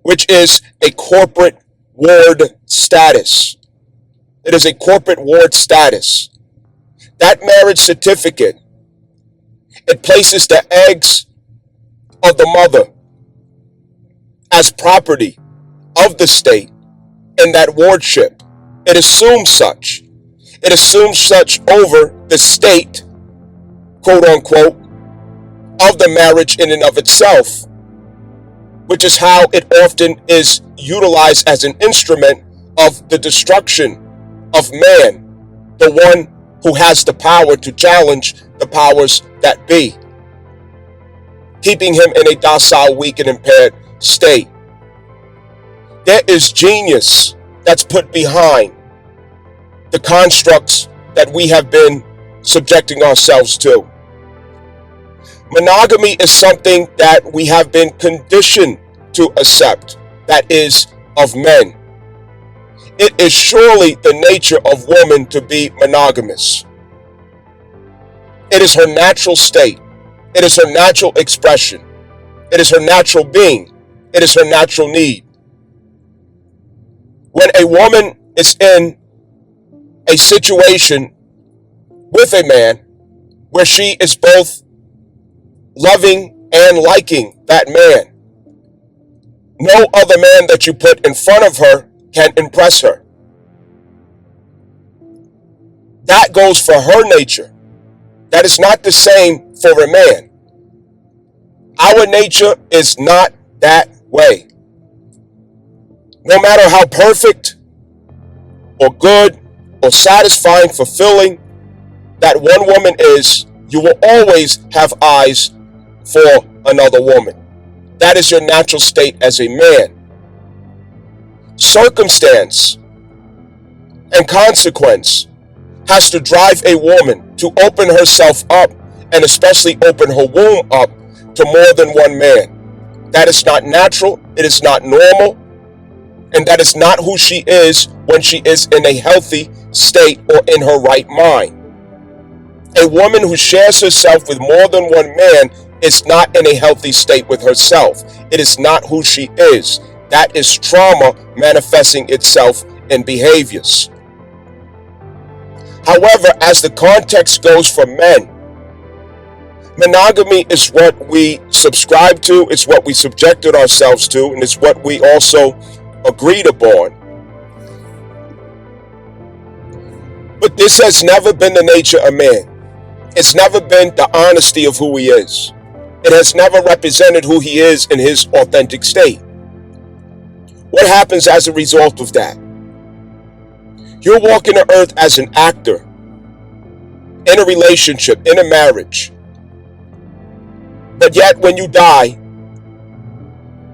which is a corporate ward status. It is a corporate ward status. That marriage certificate, it places the eggs of the mother as property of the state in that wardship. It assumes such. It assumes such over the state, quote unquote, of the marriage in and of itself, which is how it often is utilized as an instrument of the destruction of man, the one who has the power to challenge the powers that be, keeping him in a docile, weak, and impaired state. There is genius that's put behind the constructs that we have been subjecting ourselves to. Monogamy is something that we have been conditioned to accept, that is, of men. It is surely the nature of woman to be monogamous. It is her natural state. It is her natural expression. It is her natural being. It is her natural need. When a woman is in a situation with a man where she is both loving and liking that man, no other man that you put in front of her can impress her. That goes for her nature. That is not the same for a man. Our nature is not that way. No matter how perfect or good or satisfying, fulfilling that one woman is, you will always have eyes for another woman. That is your natural state as a man. Circumstance and consequence has to drive a woman to open herself up, and especially open her womb up to more than one man. That is not natural, it is not normal, and that is not who she is when she is in a healthy state or in her right mind. A woman who shares herself with more than one man is not in a healthy state with herself. It is not who she is. That is trauma manifesting itself in behaviors. However, as the context goes for men, monogamy is what we subscribe to, it's what we subjected ourselves to, and it's what we also agreed upon. But this has never been the nature of man. It's never been the honesty of who he is. It has never represented who he is in his authentic state. What happens as a result of that? You're walking the earth as an actor in a relationship, in a marriage. But yet when you die,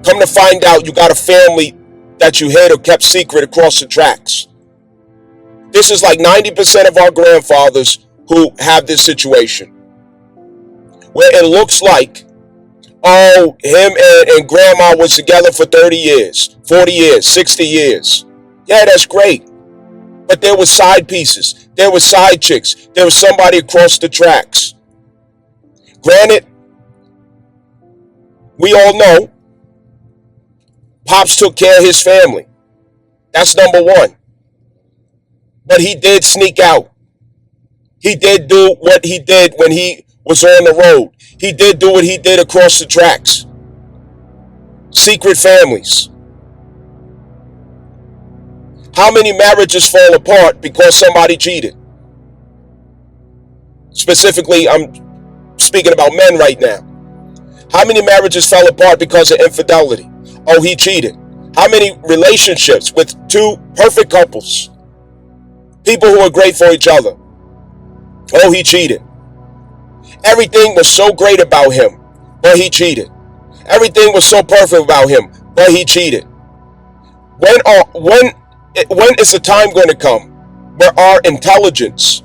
come to find out you got a family that you hid or kept secret across the tracks. This is like 90% of our grandfathers who have this situation, where it looks like, oh, him and grandma was together for 30 years, 40 years, 60 years. Yeah, that's great. But there were side pieces. There were side chicks. There was somebody across the tracks. Granted, we all know Pops took care of his family. That's number one. But he did sneak out. He did do what he did when he was on the road. He did do what he did across the tracks. Secret families. How many marriages fall apart because somebody cheated? Specifically, I'm speaking about men right now. How many marriages fell apart because of infidelity? Oh, he cheated. How many relationships with two perfect couples, people who are great for each other? Oh, he cheated. Everything was so great about him, but he cheated. Everything was so perfect about him, but he cheated. When is the time going to come where our intelligence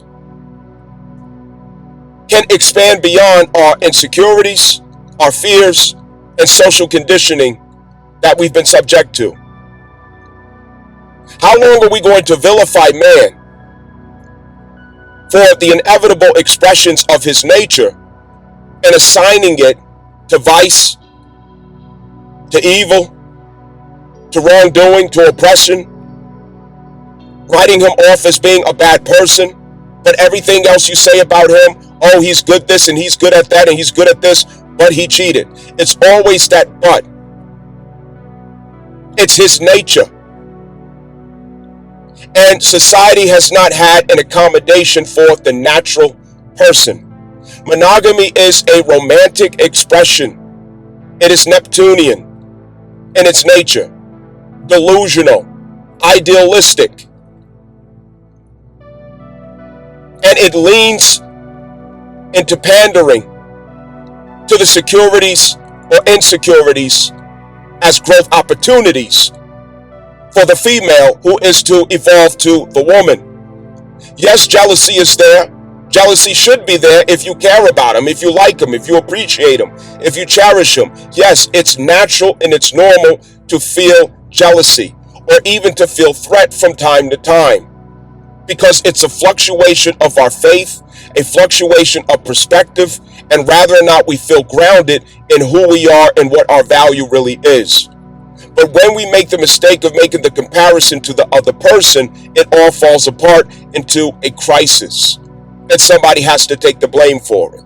can expand beyond our insecurities, our fears, and social conditioning that we've been subject to? How long are we going to vilify man for the inevitable expressions of his nature and assigning it to vice, to evil, to wrongdoing, to oppression, writing him off as being a bad person, but everything else you say about him, oh, he's good this and he's good at that and he's good at this, but he cheated. It's always that but. It's his nature. And society has not had an accommodation for the natural person. Monogamy is a romantic expression. It is Neptunian in its nature, delusional, idealistic. And it leans into pandering to the securities or insecurities as growth opportunities for the female who is to evolve to the woman. Yes, jealousy is there. Jealousy should be there if you care about him, if you like him, if you appreciate him, if you cherish him. Yes, it's natural and it's normal to feel jealousy or even to feel threat from time to time, because it's a fluctuation of our faith, a fluctuation of perspective, and whether or not we feel grounded in who we are and what our value really is. But when we make the mistake of making the comparison to the other person, it all falls apart into a crisis, and somebody has to take the blame for it.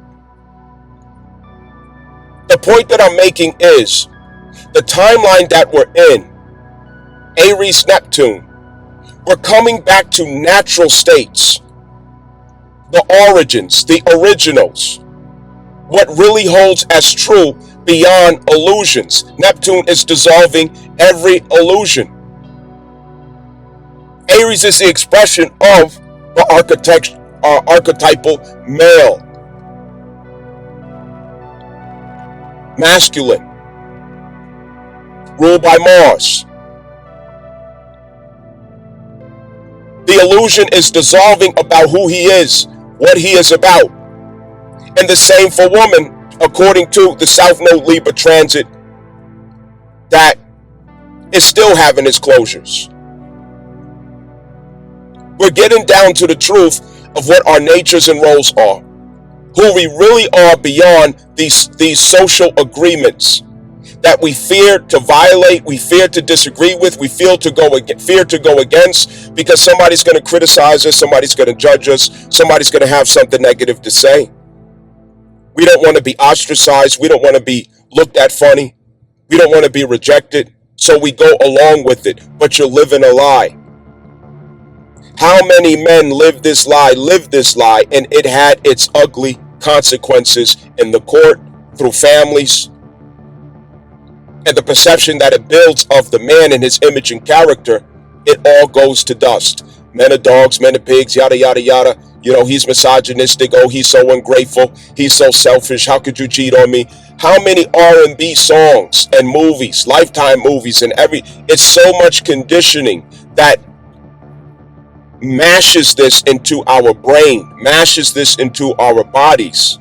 The point that I'm making is the timeline that we're in, Aries Neptune, we're coming back to natural states, the origins, the originals, what really holds as true beyond illusions. Neptune is dissolving every illusion. Aries is the expression of the archetypal male, masculine, ruled by Mars. The illusion is dissolving about who he is, what he is about. And the same for woman, according to the South Node Libra transit that is still having its closures. We're getting down to the truth of what our natures and roles are, who we really are beyond these social agreements that we fear to violate, we fear to disagree with, we fear to go against, because somebody's going to criticize us, somebody's going to judge us, somebody's going to have something negative to say. We don't want to be ostracized. We don't want to be looked at funny. We don't want to be rejected. So we go along with it. But you're living a lie. How many men lived this lie, and it had its ugly consequences in the court, through families, and the perception that it builds of the man and his image and character, it all goes to dust. Men are dogs, men are pigs, yada, yada, yada. You know, he's misogynistic. Oh, he's so ungrateful. He's so selfish. How could you cheat on me? How many R&B songs and movies, Lifetime movies, and it's so much conditioning that mashes this into our brain, mashes this into our bodies,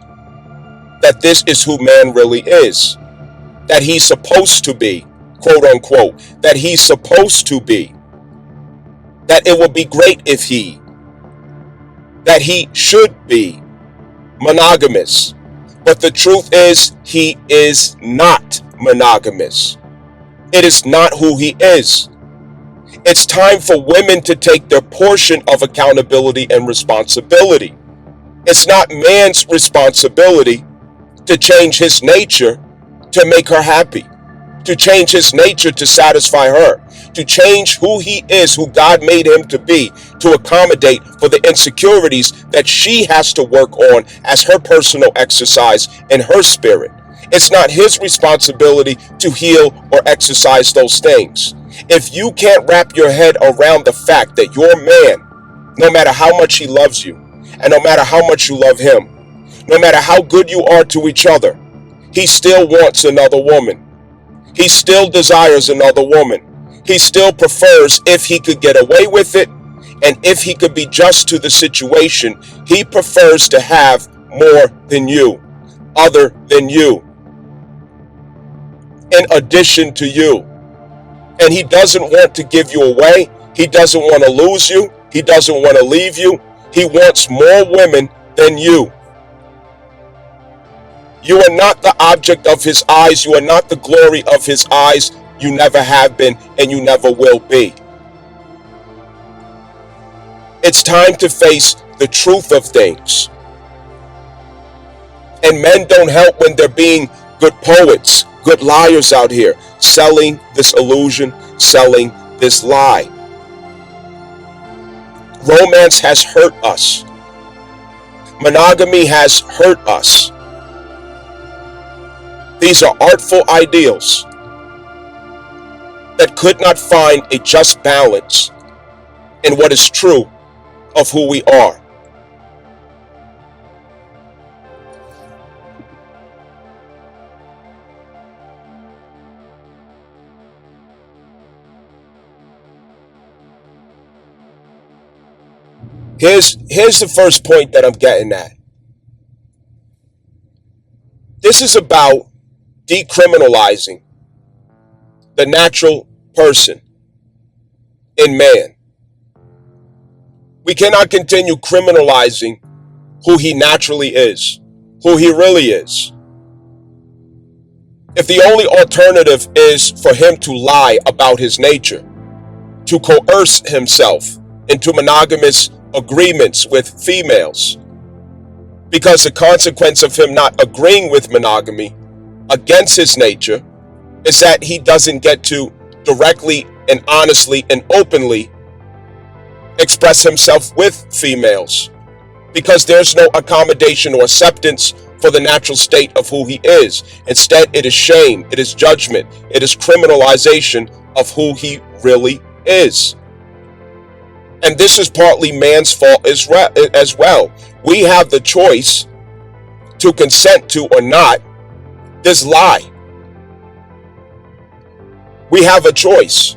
that this is who man really is, that he's supposed to be, quote unquote, that he's supposed to be, that it would be great if that he should be monogamous. But the truth is, he is not monogamous. It is not who he is. It's time for women to take their portion of accountability and responsibility. It's not man's responsibility to change his nature to make her happy, to change his nature to satisfy her, to change who he is, who God made him to be, to accommodate for the insecurities that she has to work on as her personal exercise in her spirit. It's not his responsibility to heal or exercise those things. If you can't wrap your head around the fact that your man, no matter how much he loves you, and no matter how much you love him, no matter how good you are to each other, he still wants another woman. He still desires another woman. He still prefers, if he could get away with it, and if he could be just to the situation, he prefers to have more than you, other than you, in addition to you. And he doesn't want to give you away. He doesn't want to lose you. He doesn't want to leave you. He wants more women than you. You are not the object of his eyes. You are not the glory of his eyes. You never have been, and you never will be. It's time to face the truth of things. And men don't help when they're being good poets, good liars out here, selling this illusion, selling this lie. Romance has hurt us. Monogamy has hurt us. These are artful ideals that could not find a just balance in what is true of who we are. Here's the first point that I'm getting at. This is about decriminalizing the natural person in man. We cannot continue criminalizing who he naturally is, who he really is. If the only alternative is for him to lie about his nature, to coerce himself into monogamous agreements with females, because the consequence of him not agreeing with monogamy against his nature is that he doesn't get to directly and honestly and openly express himself with females, because there's no accommodation or acceptance for the natural state of who he is. Instead, it is shame, it is judgment, it is criminalization of who he really is. And this is partly man's fault as well. We have the choice to consent to or not this lie. We have a choice.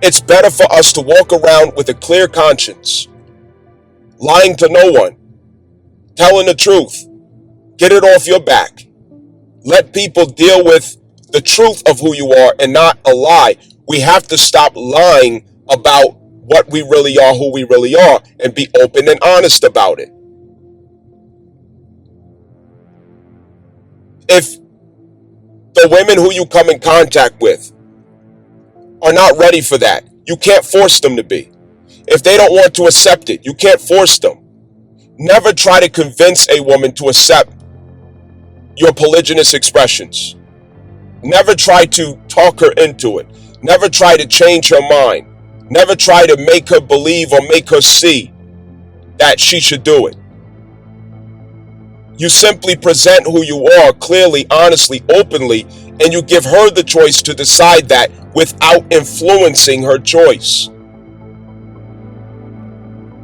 It's better for us to walk around with a clear conscience, lying to no one, telling the truth, get it off your back. Let people deal with the truth of who you are and not a lie. We have to stop lying about what we really are, who we really are, and be open and honest about it. If the women who you come in contact with are not ready for that, you can't force them to be. If they don't want to accept it, you can't force them. Never try to convince a woman to accept your polygynous expressions. Never try to talk her into it. Never try to change her mind. Never try to make her believe or make her see that she should do it. You simply present who you are clearly, honestly, openly, And you give her the choice to decide that without influencing her choice.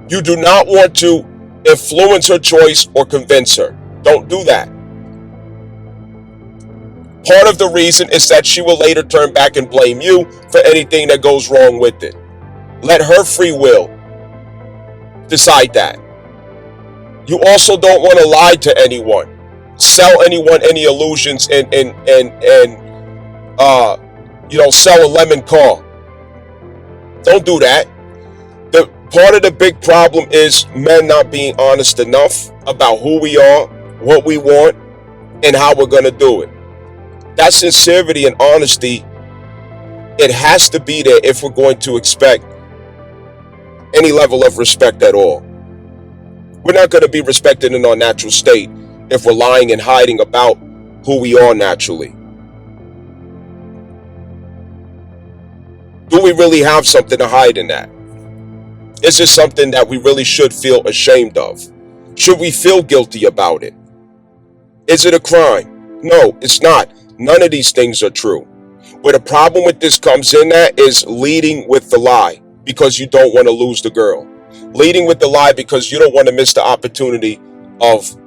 You do not want to influence her choice or convince her. Don't do that. Part of the reason is that she will later turn back and blame you for anything that goes wrong with it. Let her free will decide that. You also don't want to lie to anyone, sell anyone any illusions, and sell a lemon car. Don't do that. The part of the big problem is men not being honest enough about who we are, what we want, and how we're going to do it. That sincerity and honesty, it has to be there if we're going to expect any level of respect at all. We're not going to be respected in our natural state if we're lying and hiding about who we are naturally. Do we really have something to hide in that? Is this something that we really should feel ashamed of? Should we feel guilty about it? Is it a crime? No, it's not. None of these things are true. Where the problem with this comes in at is leading with the lie because you don't want to lose the girl. Leading with the lie because you don't want to miss the opportunity of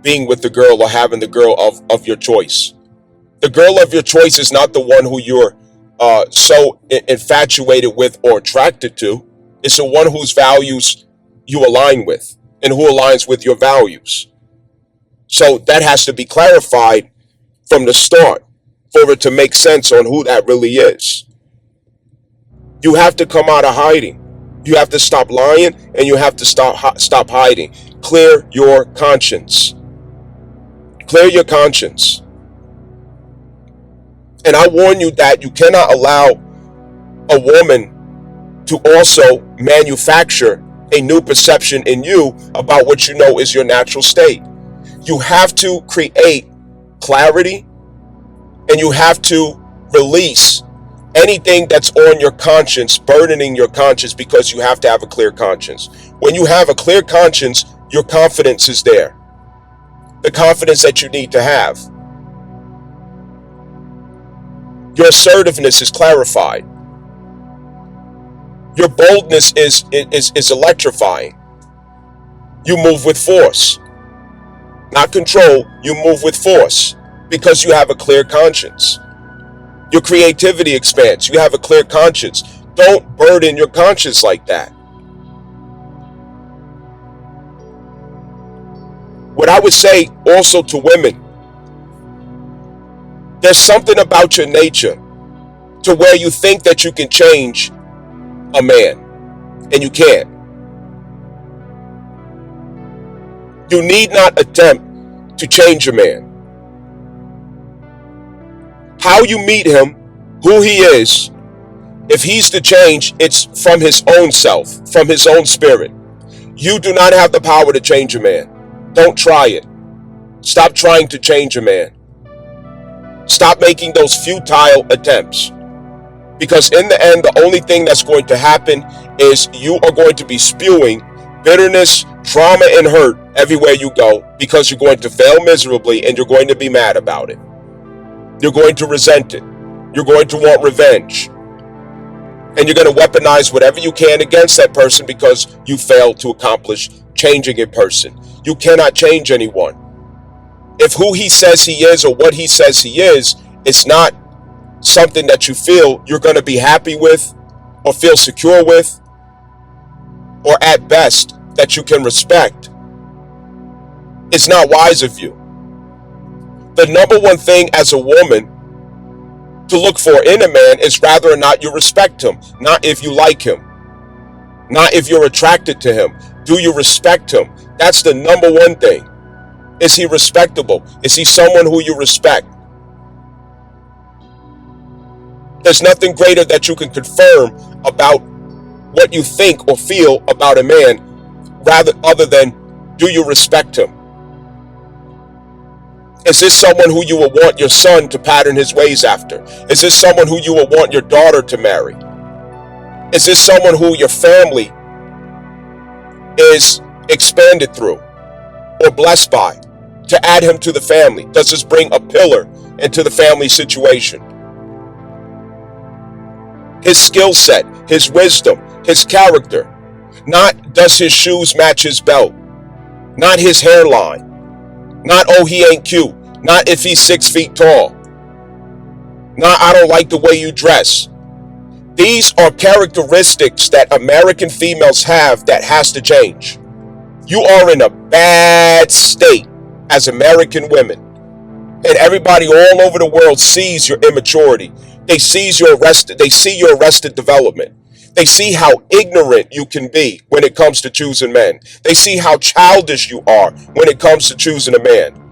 being with the girl or having the girl of your choice. The girl of your choice is not the one who you're so infatuated with or attracted to. It's the one whose values you align with and who aligns with your values. So that has to be clarified from the start for it to make sense on who that really is. You have to come out of hiding. You have to stop lying and you have to stop hiding. Clear your conscience. Clear your conscience. And I warn you that you cannot allow a woman to also manufacture a new perception in you about what you know is your natural state. You have to create clarity and you have to release anything that's on your conscience, burdening your conscience, because you have to have a clear conscience. When you have a clear conscience, your confidence is there. The confidence that you need to have. Your assertiveness is clarified. Your boldness is electrifying. You move with force. Not control, you move with force because you have a clear conscience. Your creativity expands. You have a clear conscience. Don't burden your conscience like that. What I would say also to women, there's something about your nature to where you think that you can change a man, and you can't. You need not attempt to change a man. How you meet him, who he is, if he's to change, it's from his own self, from his own spirit. You do not have the power to change a man. Don't try it. Stop trying to change a man. Stop making those futile attempts. Because in the end, the only thing that's going to happen is you are going to be spewing bitterness, trauma, and hurt everywhere you go because you're going to fail miserably and you're going to be mad about it. You're going to resent it. You're going to want revenge. And you're going to weaponize whatever you can against that person because you failed to accomplish changing a person. You cannot change anyone. If who he says he is or what he says he is not something that you feel you're going to be happy with or feel secure with, or at best that you can respect, it's not wise of you. The number one thing as a woman to look for in a man is whether or not you respect him, not if you like him, not if you're attracted to him. Do you respect him? That's the number one thing. Is he respectable? Is he someone who you respect? There's nothing greater that you can confirm about what you think or feel about a man, rather other than, do you respect him? Is this someone who you will want your son to pattern his ways after? Is this someone who you will want your daughter to marry? Is this someone who your family is expanded through or blessed by to add him to the family? Does this bring a pillar into the family situation. His skill set, his wisdom, his character. Not does his shoes match his belt. Not his hairline. Not, oh, he ain't cute. Not if he's 6 feet tall. Not, I don't like the way you dress. These are characteristics that American females have that has to change. You are in a bad state as American women. And everybody all over the world sees your immaturity. They see your arrested development. They see how ignorant you can be when it comes to choosing men. They see how childish you are when it comes to choosing a man.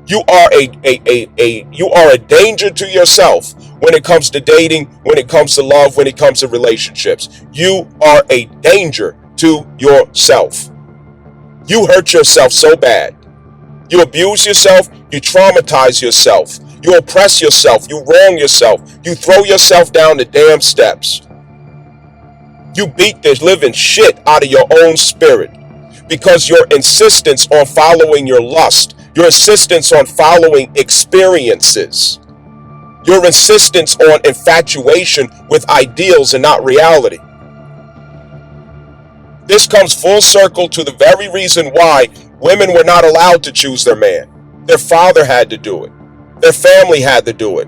You are a danger to yourself when it comes to dating, when it comes to love, when it comes to relationships. You are a danger to yourself. You hurt yourself so bad. You abuse yourself, you traumatize yourself, you oppress yourself, you wrong yourself, you throw yourself down the damn steps. You beat the living shit out of your own spirit because your insistence on following your lust, your insistence on following experiences, your insistence on infatuation with ideals and not reality. This comes full circle to the very reason why women were not allowed to choose their man. Their father had to do it. Their family had to do it.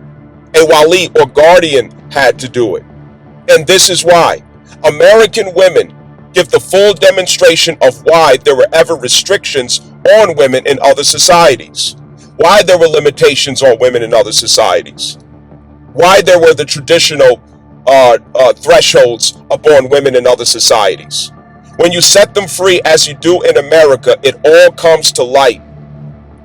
A wali or guardian had to do it. And this is why American women give the full demonstration of why there were ever restrictions on women in other societies, why there were limitations on women in other societies, why there were the traditional thresholds upon women in other societies. When you set them free as you do in America, it all comes to light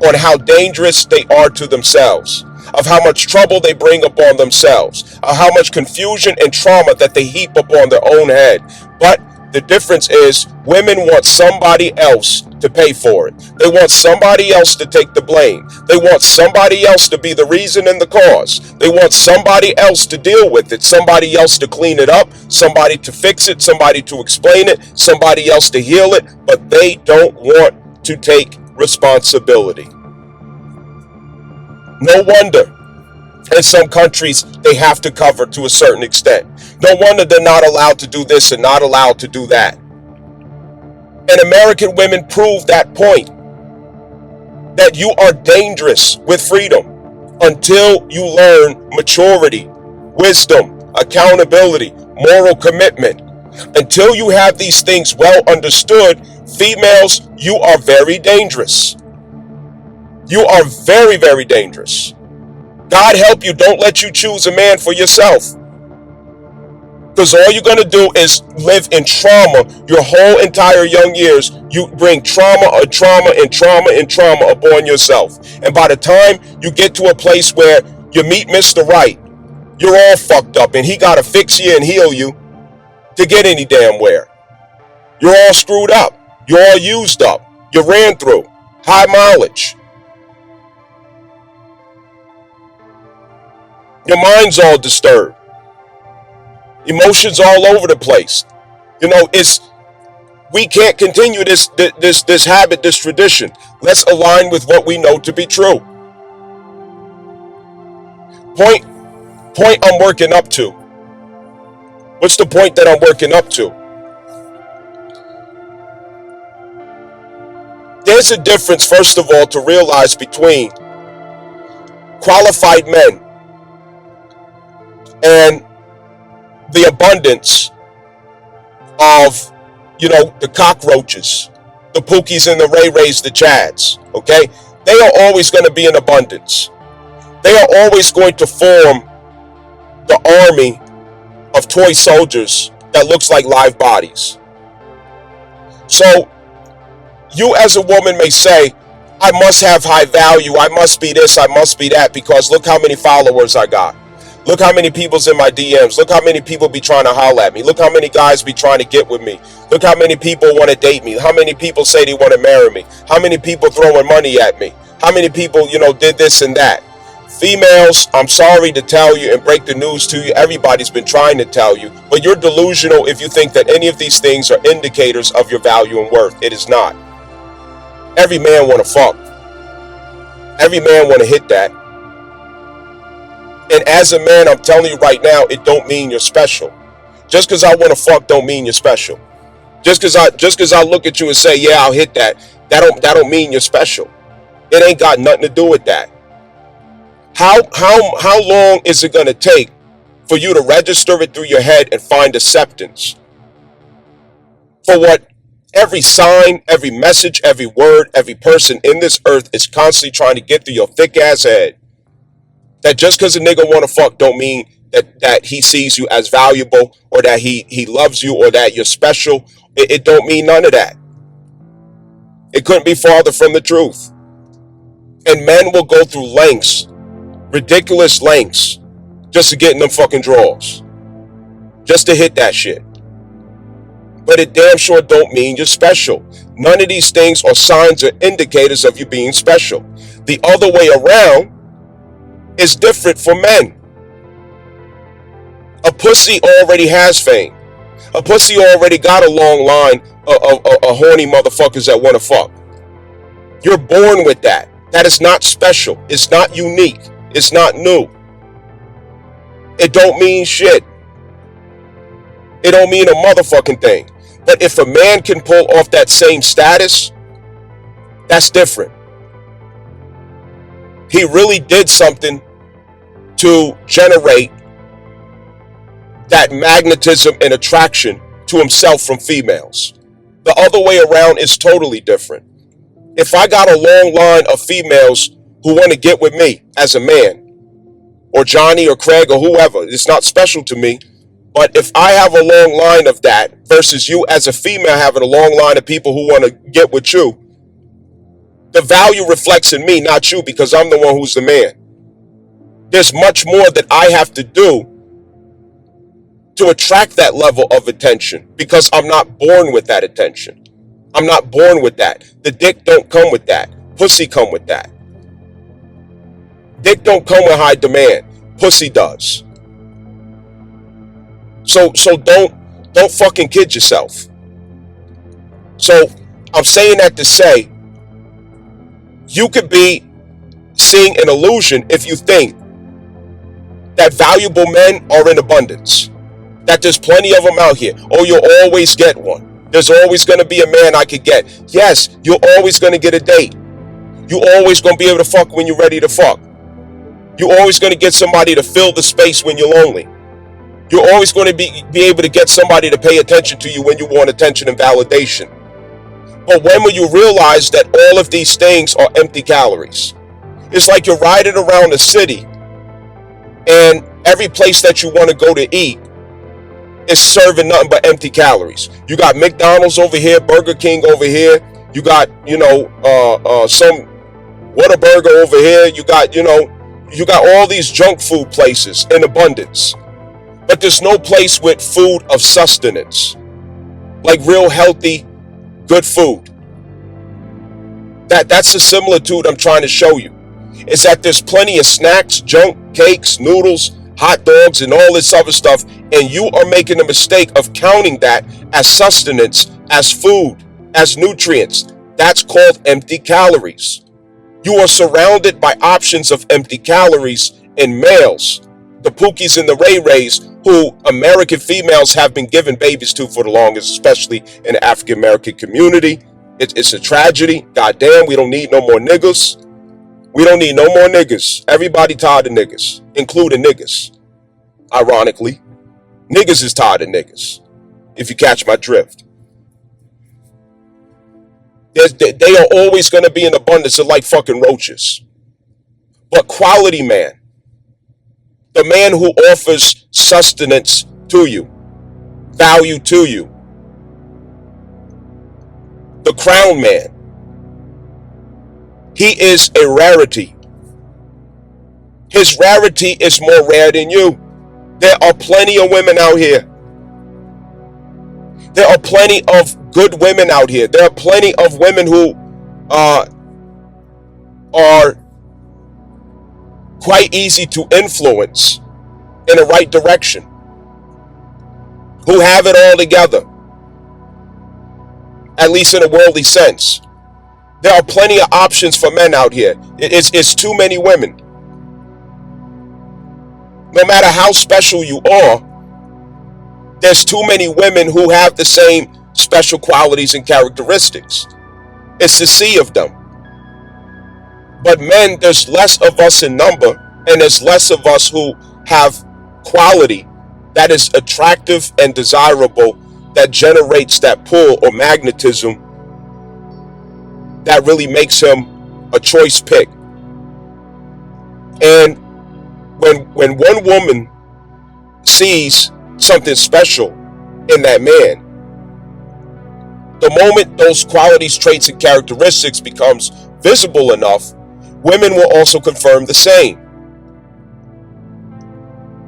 on how dangerous they are to themselves, of how much trouble they bring upon themselves, of how much confusion and trauma that they heap upon their own head. But the difference is women want somebody else to pay for it. They want somebody else to take the blame. They want somebody else to be the reason and the cause. They want somebody else to deal with it, somebody else to clean it up, somebody to fix it, somebody to explain it, somebody else to heal it, but they don't want to take responsibility. No wonder in some countries they have to cover to a certain extent. No wonder they're not allowed to do this and not allowed to do that. And American women prove that point, that you are dangerous with freedom until you learn maturity, wisdom, accountability, moral commitment. Until you have these things well understood, females, you are very dangerous. You are very, very dangerous. God help you, don't let you choose a man for yourself. Because all you're going to do is live in trauma your whole entire young years. You bring trauma and trauma and trauma and trauma upon yourself. And by the time you get to a place where you meet Mr. Right, you're all fucked up and he got to fix you and heal you to get any damn where. You're all screwed up. You're all used up. You ran through. High mileage. Your mind's all disturbed. Emotions all over the place. You know, we can't continue this habit, this tradition. Let's align with what we know to be true. Point I'm working up to. What's the point that I'm working up to? There's a difference, first of all, to realize between qualified men and the abundance of, the cockroaches, the Pookies and the Ray Rays, the Chads, okay? They are always going to be in abundance. They are always going to form the army of toy soldiers that looks like live bodies. So you as a woman may say, I must have high value, I must be this, I must be that, because look how many followers I got. Look how many people's in my DMs. Look how many people be trying to holler at me. Look how many guys be trying to get with me. Look how many people want to date me. How many people say they want to marry me. How many people throwing money at me. How many people, did this and that. Females, I'm sorry to tell you and break the news to you. Everybody's been trying to tell you. But you're delusional if you think that any of these things are indicators of your value and worth. It is not. Every man want to fuck. Every man want to hit that. And as a man, I'm telling you right now, it don't mean you're special. Just because I want to fuck don't mean you're special. Just because I look at you and say, yeah, I'll hit that, that don't mean you're special. It ain't got nothing to do with that. How long is it gonna take for you to register it through your head and find acceptance for what every sign, every message, every word, every person in this earth is constantly trying to get through your thick ass head? That just because a nigga want to fuck don't mean that he sees you as valuable, or that he loves you, or that you're special. It don't mean none of that. It couldn't be farther from the truth. And men will go through lengths, ridiculous lengths, just to get in them fucking drawers, just to hit that shit. But it damn sure don't mean you're special. None of these things are signs or indicators of you being special. The other way around is different for men. A pussy already has fame. A pussy already got a long line of horny motherfuckers that want to fuck. You're born with that. That is not special. It's not unique. It's not new. It don't mean shit. It don't mean a motherfucking thing. But if a man can pull off that same status, that's different. He really did something to generate that magnetism and attraction to himself from females. The other way around is totally different. If I got a long line of females who want to get with me as a man, or Johnny or Craig or whoever, it's not special to me. But if I have a long line of that versus you as a female having a long line of people who want to get with you, the value reflects in me, not you, because I'm the one who's the man. There's much more that I have to do to attract that level of attention, because I'm not born with that attention. I'm not born with that. The dick don't come with that. Pussy come with that. Dick don't come with high demand. Pussy does. So don't fucking kid yourself. So I'm saying that to say, you could be seeing an illusion if you think that valuable men are in abundance, that there's plenty of them out here. Oh, you'll always get one. There's always going to be a man I could get. Yes, you're always going to get a date. You're always going to be able to fuck when you're ready to fuck. You're always going to get somebody to fill the space when you're lonely. You're always going to be able to get somebody to pay attention to you when you want attention and validation. But when will you realize that all of these things are empty calories? It's like you're riding around the city and every place that you want to go to eat is serving nothing but empty calories. You got McDonald's over here, Burger King over here. You got, some Whataburger over here. You got all these junk food places in abundance. But there's no place with food of sustenance, like real healthy, good food. That's the similitude I'm trying to show you. Is that there's plenty of snacks, junk, cakes, noodles, hot dogs, and all this other stuff, and you are making the mistake of counting that as sustenance, as food, as nutrients. That's called empty calories. You are surrounded by options of empty calories in males, the Pookies and the Ray Rays, who American females have been giving babies to for the longest, especially in the African American community. It's a tragedy. Goddamn, we don't need no more niggas. We don't need no more niggas. Everybody tired of niggas, including niggas. Ironically, niggas is tired of niggas, if you catch my drift. They are always going to be in abundance. They're like fucking roaches. But quality man, the man who offers sustenance to you, value to you, the crown man, he is a rarity. His rarity is more rare than you. There are plenty of women out here. There are plenty of good women out here. There are plenty of women who are quite easy to influence in the right direction, who have it all together, at least in a worldly sense. There are plenty of options for men out here. It's too many women. No matter how special you are, there's too many women who have the same special qualities and characteristics. It's the sea of them. But men, there's less of us in number, and there's less of us who have quality that is attractive and desirable, that generates that pull or magnetism that really makes him a choice pick. And when one woman sees something special in that man, the moment those qualities, traits, and characteristics becomes visible enough, women will also confirm the same.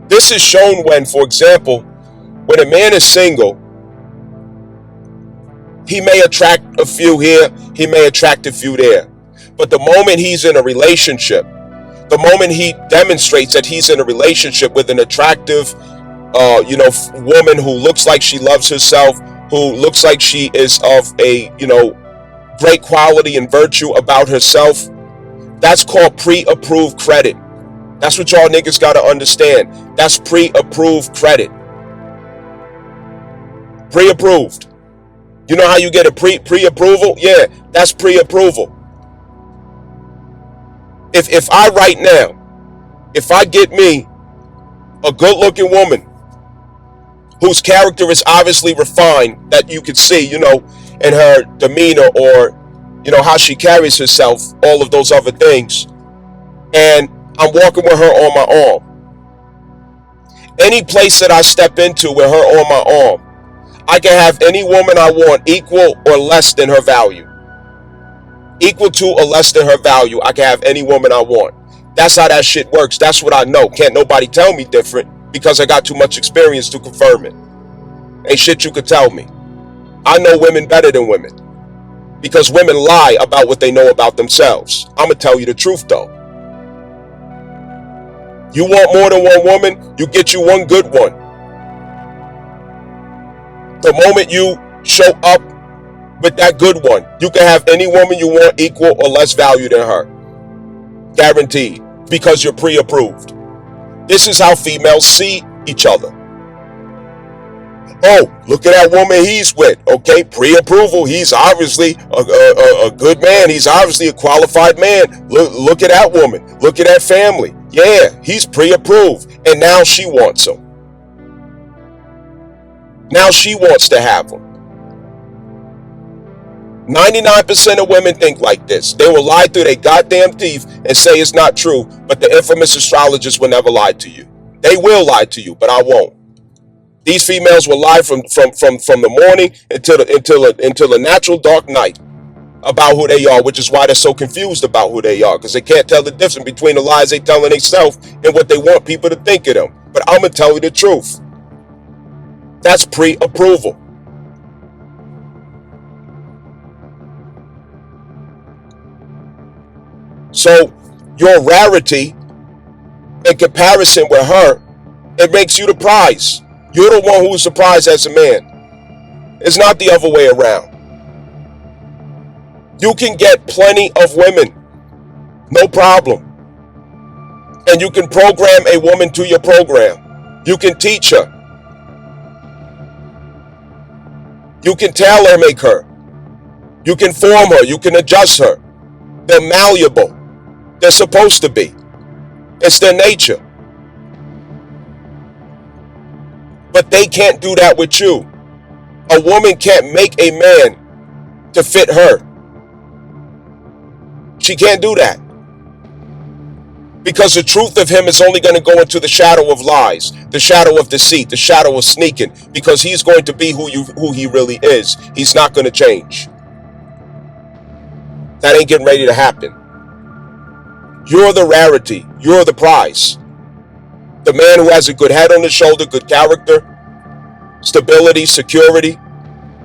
This is shown when, for example, when a man is single, he may attract a few here, he may attract a few there. But the moment he's in a relationship, the moment he demonstrates that he's in a relationship with an attractive, woman who looks like she loves herself, who looks like she is of a, great quality and virtue about herself, that's called pre-approved credit. That's what y'all niggas gotta understand. That's pre-approved credit. Pre-approved. You know how you get a pre-approval? Yeah, that's pre-approval. If I right now, if I get me a good-looking woman whose character is obviously refined, that you could see, in her demeanor or, how she carries herself, all of those other things, and I'm walking with her on my arm. Any place that I step into with her on my arm, I can have any woman I want equal or less than her value. Equal to or less than her value, I can have any woman I want. That's how that shit works. That's what I know. Can't nobody tell me different because I got too much experience to confirm it. Ain't shit you could tell me. I know women better than women because women lie about what they know about themselves. I'm gonna tell you the truth though. You want more than one woman, you get you one good one. The moment you show up with that good one, you can have any woman you want equal or less value than her. Guaranteed. Because you're pre-approved. This is how females see each other. Oh, look at that woman he's with. Okay, pre-approval. He's obviously a good man. He's obviously a qualified man. Look at that woman. Look at that family. Yeah, he's pre-approved. And now she wants him. Now she wants to have him. 99% of women think like this. They will lie through their goddamn teeth and say it's not true, but the infamous astrologers will never lie to you. They will lie to you, but I won't. These females will lie from the morning until the natural dark night about who they are, which is why they're so confused about who they are, because they can't tell the difference between the lies they telling themselves and what they want people to think of them. But I'm gonna tell you the truth. That's pre-approval. So your rarity in comparison with her, it makes you the prize. You're the one who's surprised as a man. It's not the other way around. You can get plenty of women, no problem. And you can program a woman to your program. You can teach her. You can tailor make her. You can form her. You can adjust her. They're malleable. They're supposed to be. It's their nature. But they can't do that with you. A woman can't make a man to fit her. She can't do that. Because the truth of him is only going to go into the shadow of lies, the shadow of deceit, the shadow of sneaking, because he's going to be who he really is. He's not going to change. That ain't getting ready to happen. You're the rarity. You're the prize. The man who has a good head on his shoulder, good character, stability, security,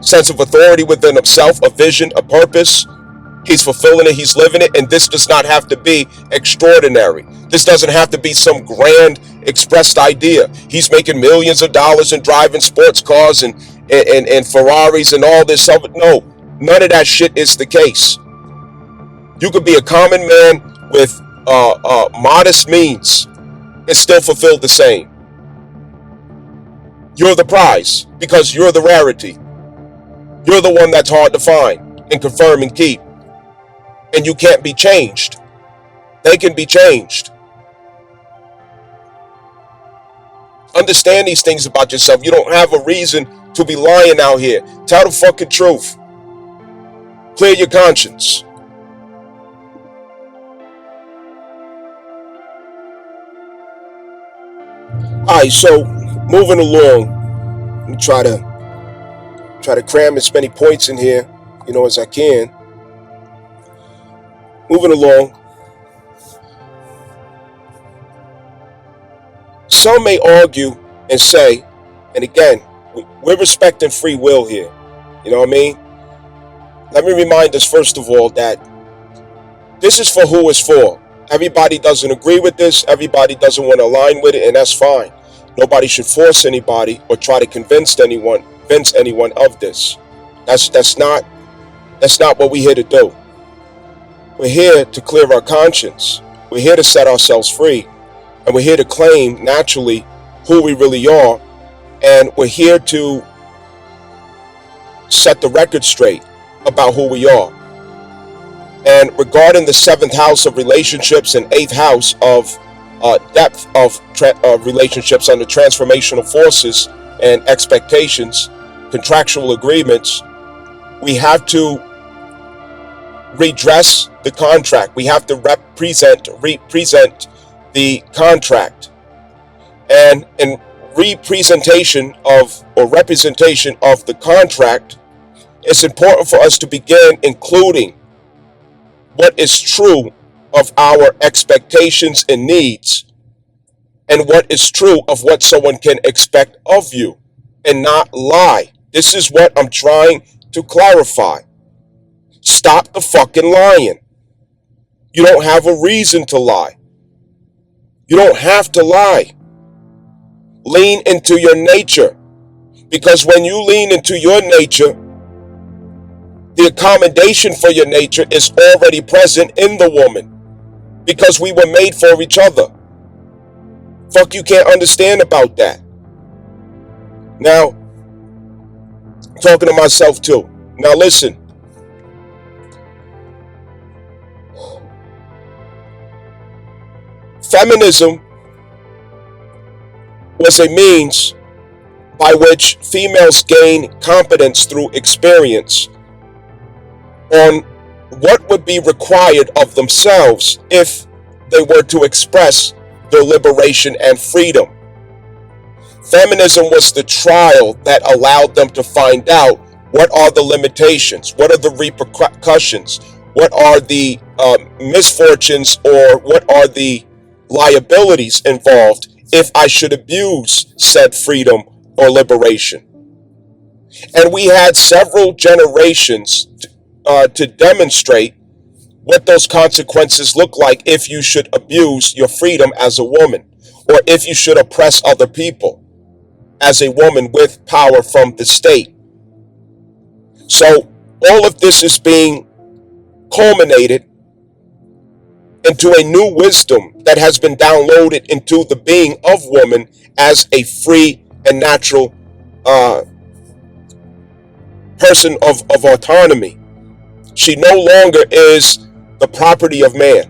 sense of authority within himself, a vision, a purpose. He's fulfilling it. He's living it. And this does not have to be extraordinary. This doesn't have to be some grand expressed idea. He's making millions of dollars and driving sports cars and Ferraris and all this stuff. No, none of that shit is the case. You could be a common man with modest means and still fulfill the same. You're the prize because you're the rarity. You're the one that's hard to find and confirm and keep. And you can't be changed. They can be changed. Understand these things about yourself. You don't have a reason to be lying out here. Tell the fucking truth. Clear your conscience. Alright, so moving along, let me try to cram as many points in here, as I can. Moving along. Some may argue and say, and again, we're respecting free will here. You know what I mean? Let me remind us first of all that this is for who it's for. Everybody doesn't agree with this. Everybody doesn't want to align with it, and that's fine. Nobody should force anybody or try to convince anyone of this. That's not what we're here to do. We're here to clear our conscience. We're here to set ourselves free. And we're here to claim naturally who we really are. And we're here to set the record straight about who we are. And regarding the 7th house of relationships and 8th house of depth of relationships under transformational forces and expectations, contractual agreements, we have to redress the contract. We have to represent the contract. And in representation of the contract, it's important for us to begin including what is true of our expectations and needs, and what is true of what someone can expect of you, and not lie. This is what I'm trying to clarify. Stop the fucking lying. You don't have a reason to lie. You don't have to lie. Lean into your nature, because when you lean into your nature, the accommodation for your nature is already present in the woman, because we were made for each other. Fuck, you can't understand about that. Now, I'm talking to myself too. Now listen. Feminism was a means by which females gain competence through experience on what would be required of themselves if they were to express their liberation and freedom. Feminism was the trial that allowed them to find out what are the limitations, what are the repercussions, what are the misfortunes, or what are the liabilities involved if I should abuse said freedom or liberation. And we had several generations to demonstrate what those consequences look like if you should abuse your freedom as a woman, or if you should oppress other people as a woman with power from the state. So all of this is being culminated into a new wisdom that has been downloaded into the being of woman as a free and natural person of autonomy. She no longer is the property of man,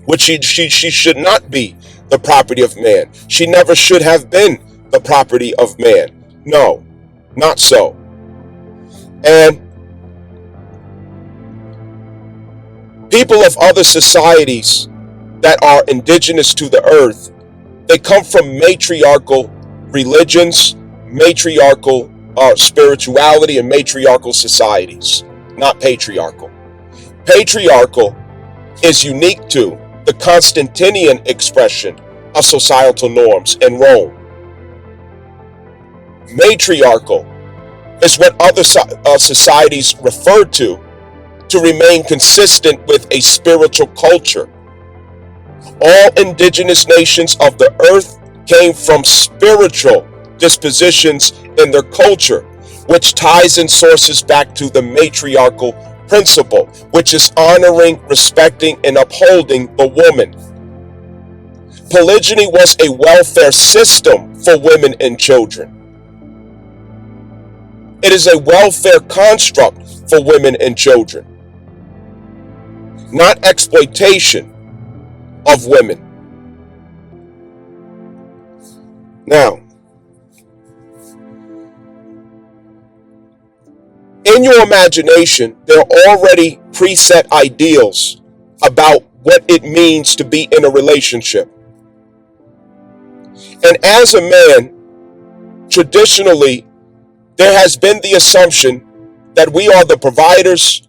which she should not be the property of man. She never should have been the property of man. No, not so. And people of other societies that are indigenous to the earth, they come from matriarchal religions, matriarchal spirituality, and matriarchal societies, not patriarchal. Patriarchal is unique to the Constantinian expression of societal norms in Rome. Matriarchal is what other societies refer to remain consistent with a spiritual culture. All indigenous nations of the earth came from spiritual dispositions in their culture, which ties in sources back to the matriarchal principle, which is honoring, respecting, and upholding the woman. Polygyny was a welfare system for women and children. It is a welfare construct for women and children, not exploitation of women. Now, in your imagination, there are already preset ideals about what it means to be in a relationship. And as a man, traditionally, there has been the assumption that we are the providers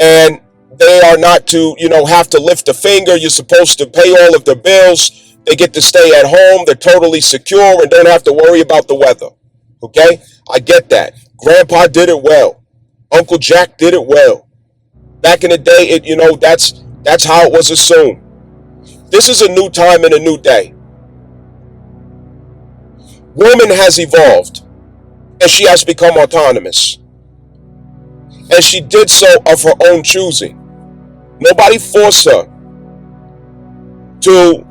and they are not to, have to lift a finger. You're supposed to pay all of their bills. They get to stay at home. They're totally secure and don't have to worry about the weather. Okay? I get that. Grandpa did it well. Uncle Jack did it well. Back in the day, that's how it was assumed. This is a new time and a new day. Woman has evolved and she has become autonomous. And she did so of her own choosing. Nobody forced her to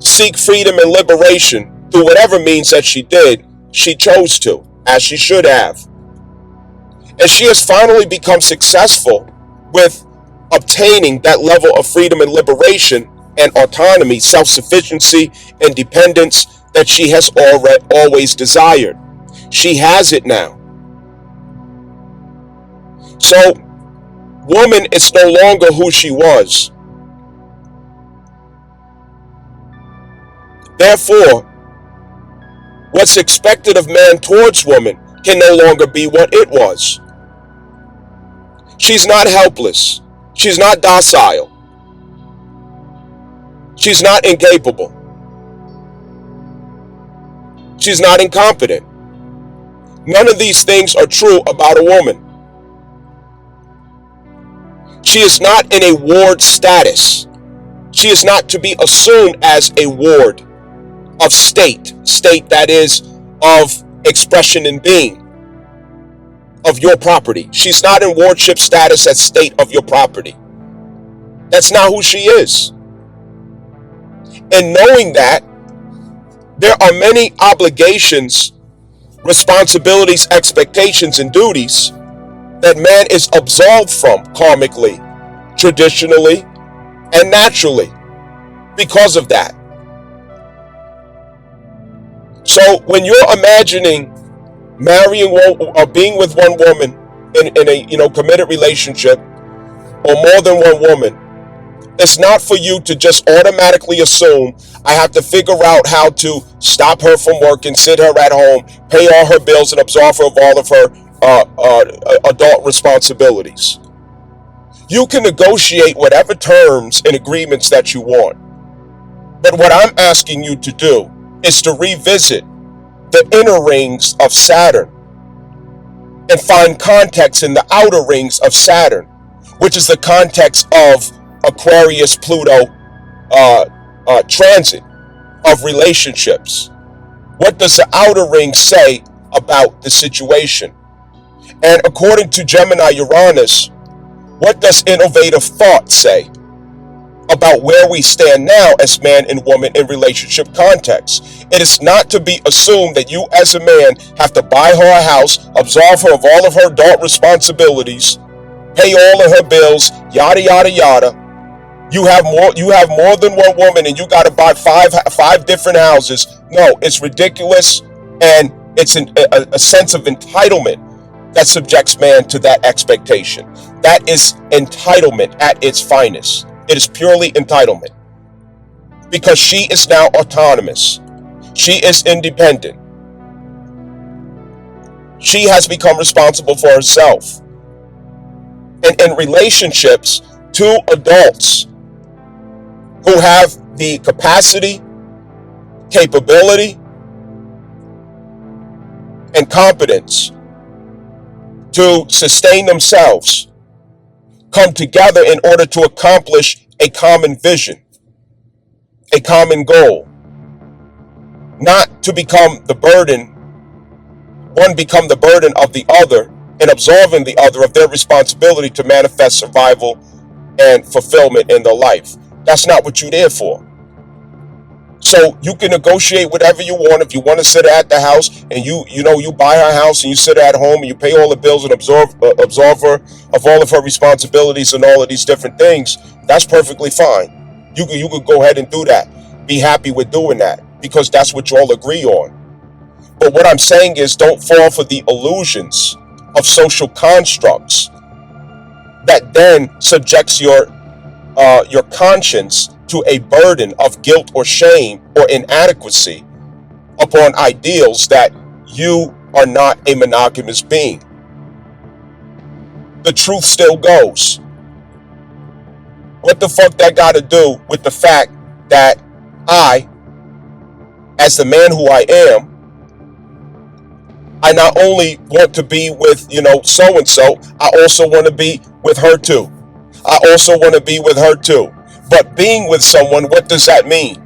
seek freedom and liberation through whatever means that she did. She chose to, as she should have. And she has finally become successful with obtaining that level of freedom and liberation and autonomy, self-sufficiency, independence that she has always desired. She has it now. So, woman is no longer who she was. Therefore, what's expected of man towards woman can no longer be what it was. She's not helpless. She's not docile. She's not incapable. She's not incompetent. None of these things are true about a woman. She is not in a ward status. She is not to be assumed as a ward of state that is of expression and being of your property. She's not in wardship status as state of your property. That's not who she is. And knowing that, there are many obligations, responsibilities, expectations, and duties that man is absolved from karmically, traditionally, and naturally because of that. So when you're imagining marrying or being with one woman in a committed relationship or more than one woman, it's not for you to just automatically assume I have to figure out how to stop her from working, sit her at home, pay all her bills, and absolve her of all of her adult responsibilities. You can negotiate whatever terms and agreements that you want. But what I'm asking you to do is to revisit the inner rings of Saturn and find context in the outer rings of Saturn, which is the context of Aquarius Pluto transit of relationships. What does the outer ring say about the situation? And according to Gemini Uranus, what does innovative thought say about where we stand now as man and woman in relationship context? It is not to be assumed that you as a man have to buy her a house, absolve her of all of her adult responsibilities, pay all of her bills, yada yada yada. You have more than one woman and you got to buy five different houses. No, it's ridiculous, and it's a sense of entitlement that subjects man to that expectation. That is entitlement at its finest. It is purely entitlement, because she is now autonomous. She is independent. She has become responsible for herself. And in relationships, two adults who have the capacity, capability, and competence to sustain themselves come together in order to accomplish a common vision, a common goal. Not to become the burden, one become the burden of the other and absolving the other of their responsibility to manifest survival and fulfillment in their life. That's not what you're there for. So you can negotiate whatever you want. If you want to sit at the house and you buy her house and you sit at home and you pay all the bills and absolve her of all of her responsibilities and all of these different things, that's perfectly fine. You could go ahead and do that. Be happy with doing that because that's what you all agree on. But what I'm saying is don't fall for the illusions of social constructs that then subjects your conscience to a burden of guilt or shame or inadequacy upon ideals that you are not a monogamous being. The truth still goes. What the fuck that got to do with the fact that I, as the man who I am, I not only want to be with, so-and-so, I also want to be with her too. I also want to be with her too. But being with someone, what does that mean?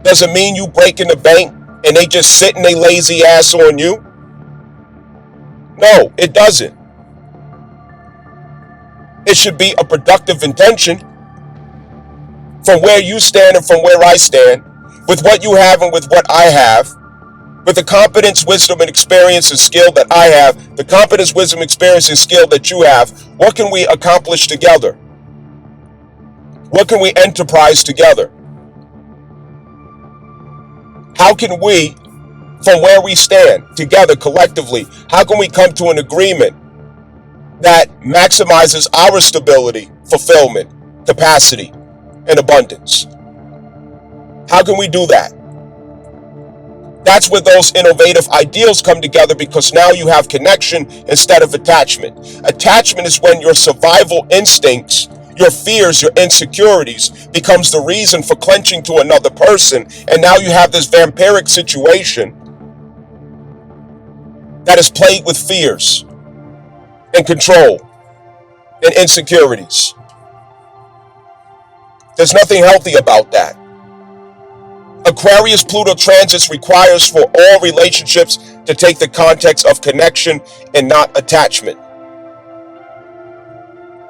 Does it mean you break in the bank and they just sitting their lazy ass on you? No, it doesn't. It should be a productive intention from where you stand and from where I stand, with what you have and with what I have, with the competence, wisdom, and experience and skill that I have, the competence, wisdom, experience, and skill that you have. What can we accomplish together? What can we enterprise together? How can we, from where we stand together collectively, how can we come to an agreement that maximizes our stability, fulfillment, capacity, and abundance? How can we do that? That's where those innovative ideals come together, because now you have connection instead of attachment. Attachment is when your survival instincts, your fears, your insecurities becomes the reason for clenching to another person. And now you have this vampiric situation that is plagued with fears and control and insecurities. There's nothing healthy about that. Aquarius Pluto transits requires for all relationships to take the context of connection and not attachment.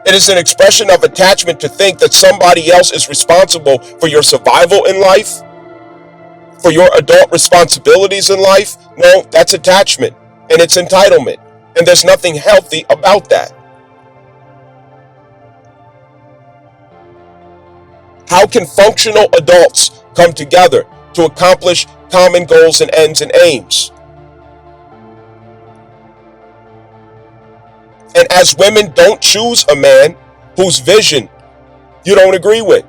It is an expression of attachment to think that somebody else is responsible for your survival in life, for your adult responsibilities in life. No, that's attachment and it's entitlement. And there's nothing healthy about that. How can functional adults come together to accomplish common goals and ends and aims? And as women, don't choose a man whose vision you don't agree with.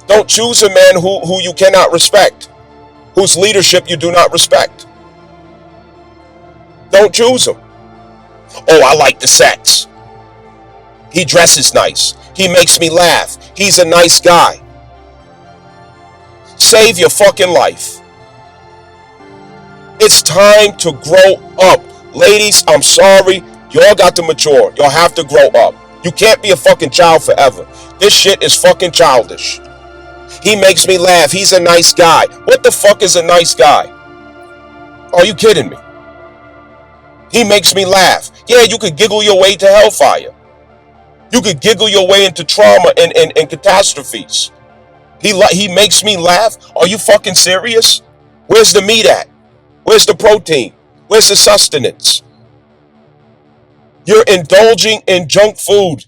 Don't choose a man who you cannot respect, whose leadership you do not respect. Don't choose him. Oh, I like the sex. He dresses nice. He makes me laugh. He's a nice guy. Save your fucking life. It's time to grow up. Ladies, I'm sorry. Y'all got to mature. Y'all have to grow up. You can't be a fucking child forever. This shit is fucking childish. He makes me laugh. He's a nice guy. What the fuck is a nice guy? Are you kidding me? He makes me laugh. Yeah, you could giggle your way to hellfire. You could giggle your way into trauma and catastrophes. He makes me laugh. Are you fucking serious? Where's the meat at? Where's the protein? Where's the sustenance? You're indulging in junk food,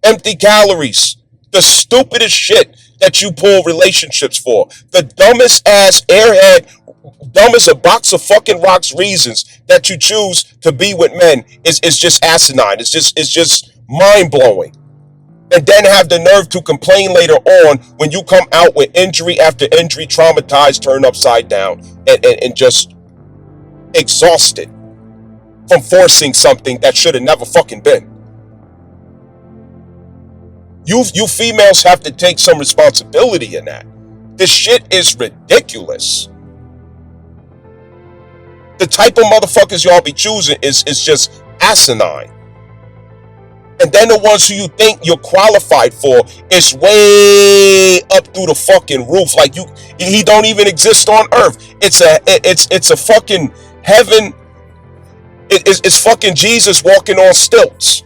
empty calories, the stupidest shit that you pull relationships for. The dumbest ass airhead, dumb as a box of fucking rocks reasons that you choose to be with men is just asinine. It's just mind-blowing. And then have the nerve to complain later on when you come out with injury after injury, traumatized, turned upside down, and just exhausted from forcing something that should have never fucking been. You females have to take some responsibility in that. This shit is ridiculous. The type of motherfuckers y'all be choosing is just asinine. And then the ones who you think you're qualified for is way up through the fucking roof. Like he don't even exist on earth. It's a fucking heaven. It's fucking Jesus walking on stilts.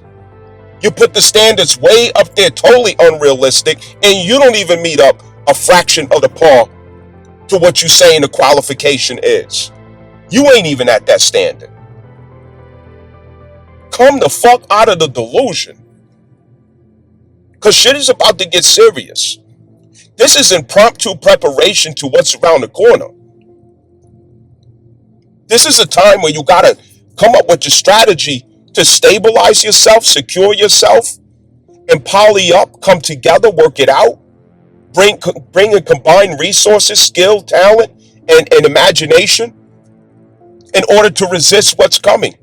You put the standards way up there, totally unrealistic, and you don't even meet up a fraction of the par to what you saying the qualification is. You ain't even at that standard. Come the fuck out of the delusion. Because shit is about to get serious. This is impromptu preparation to what's around the corner. This is a time where you gotta come up with your strategy to stabilize yourself, secure yourself, and poly up, come together, work it out, bring and combine resources, skill, talent, and imagination in order to resist what's coming,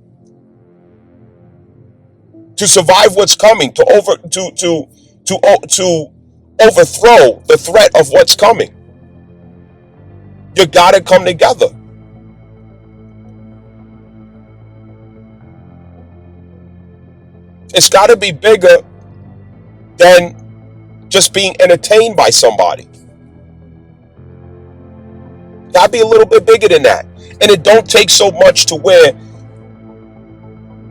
to survive what's coming, to overthrow the threat of what's coming. You gotta come together. It's gotta be bigger than just being entertained by somebody. Gotta be a little bit bigger than that. And it don't take so much to where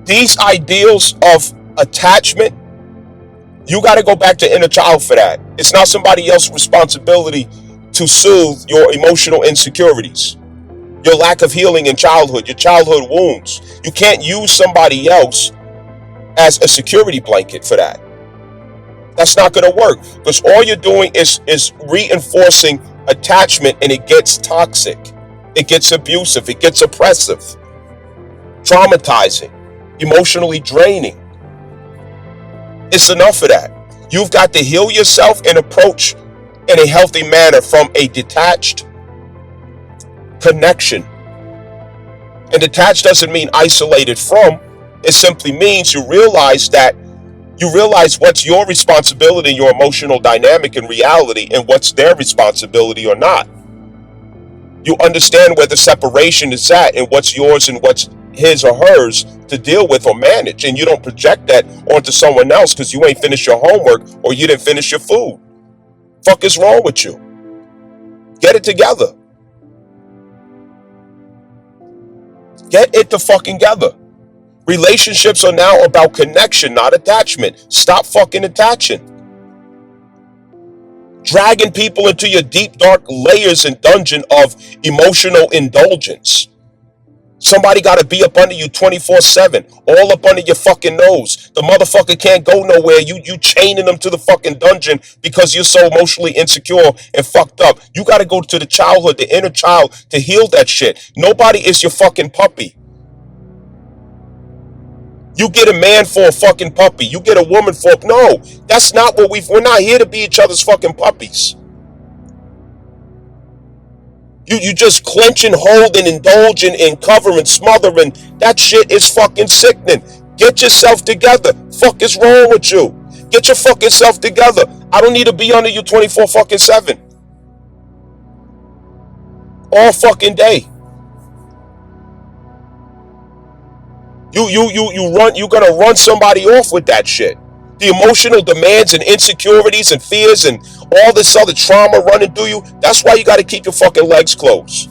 these ideals of attachment, you gotta go back to inner child for that. It's not somebody else's responsibility to soothe your emotional insecurities, your lack of healing in childhood, your childhood wounds. You can't use somebody else as a security blanket for that. That's not going to work, because all you're doing is reinforcing attachment, and it gets toxic, it gets abusive, it gets oppressive, traumatizing, emotionally draining. It's enough of that. You've got to heal yourself and approach in a healthy manner from a detached connection. And detached doesn't mean isolated from. It simply means you realize what's your responsibility in your emotional dynamic in reality, and what's their responsibility or not. You understand where the separation is at, and what's yours and what's his or hers to deal with or manage. And you don't project that onto someone else because you ain't finished your homework or you didn't finish your food. Fuck is wrong with you? Get it together. Get it the fucking together. Relationships are now about connection, not attachment. Stop fucking attaching. Dragging people into your deep, dark layers and dungeon of emotional indulgence. Somebody got to be up under you 24/7, all up under your fucking nose. The motherfucker can't go nowhere. You chaining them to the fucking dungeon because you're so emotionally insecure and fucked up. You got to go to the childhood, the inner child, to heal that shit. Nobody is your fucking puppy. You get a man for a fucking puppy. You get a woman for no. That's not what we're not here to be each other's fucking puppies. You just clench and hold and indulge and cover and smother, and that shit is fucking sickening. Get yourself together. Fuck is wrong with you? Get your fucking self together. I don't need to be under you 24/7. All fucking day. You're gonna run somebody off with that shit. The emotional demands and insecurities and fears and all this other trauma running through you. That's why you gotta keep your fucking legs closed.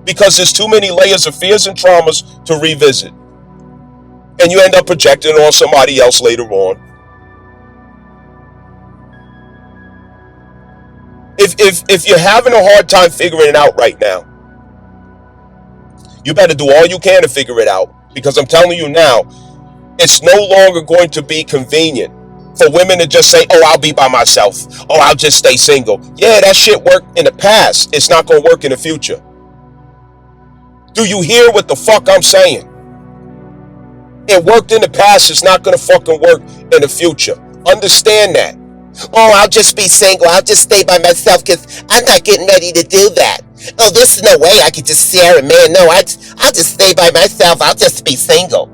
Because there's too many layers of fears and traumas to revisit. And you end up projecting on somebody else later on. If you're having a hard time figuring it out right now, you better do all you can to figure it out. Because I'm telling you now, it's no longer going to be convenient for women to just say, oh, I'll be by myself. Oh, I'll just stay single. Yeah, that shit worked in the past. It's not going to work in the future. Do you hear what the fuck I'm saying? It worked in the past. It's not going to fucking work in the future. Understand that. Oh, I'll just be single. I'll just stay by myself because I'm not getting ready to do that. Oh, there's no way I could just share a man. No, I'll just stay by myself. I'll just be single.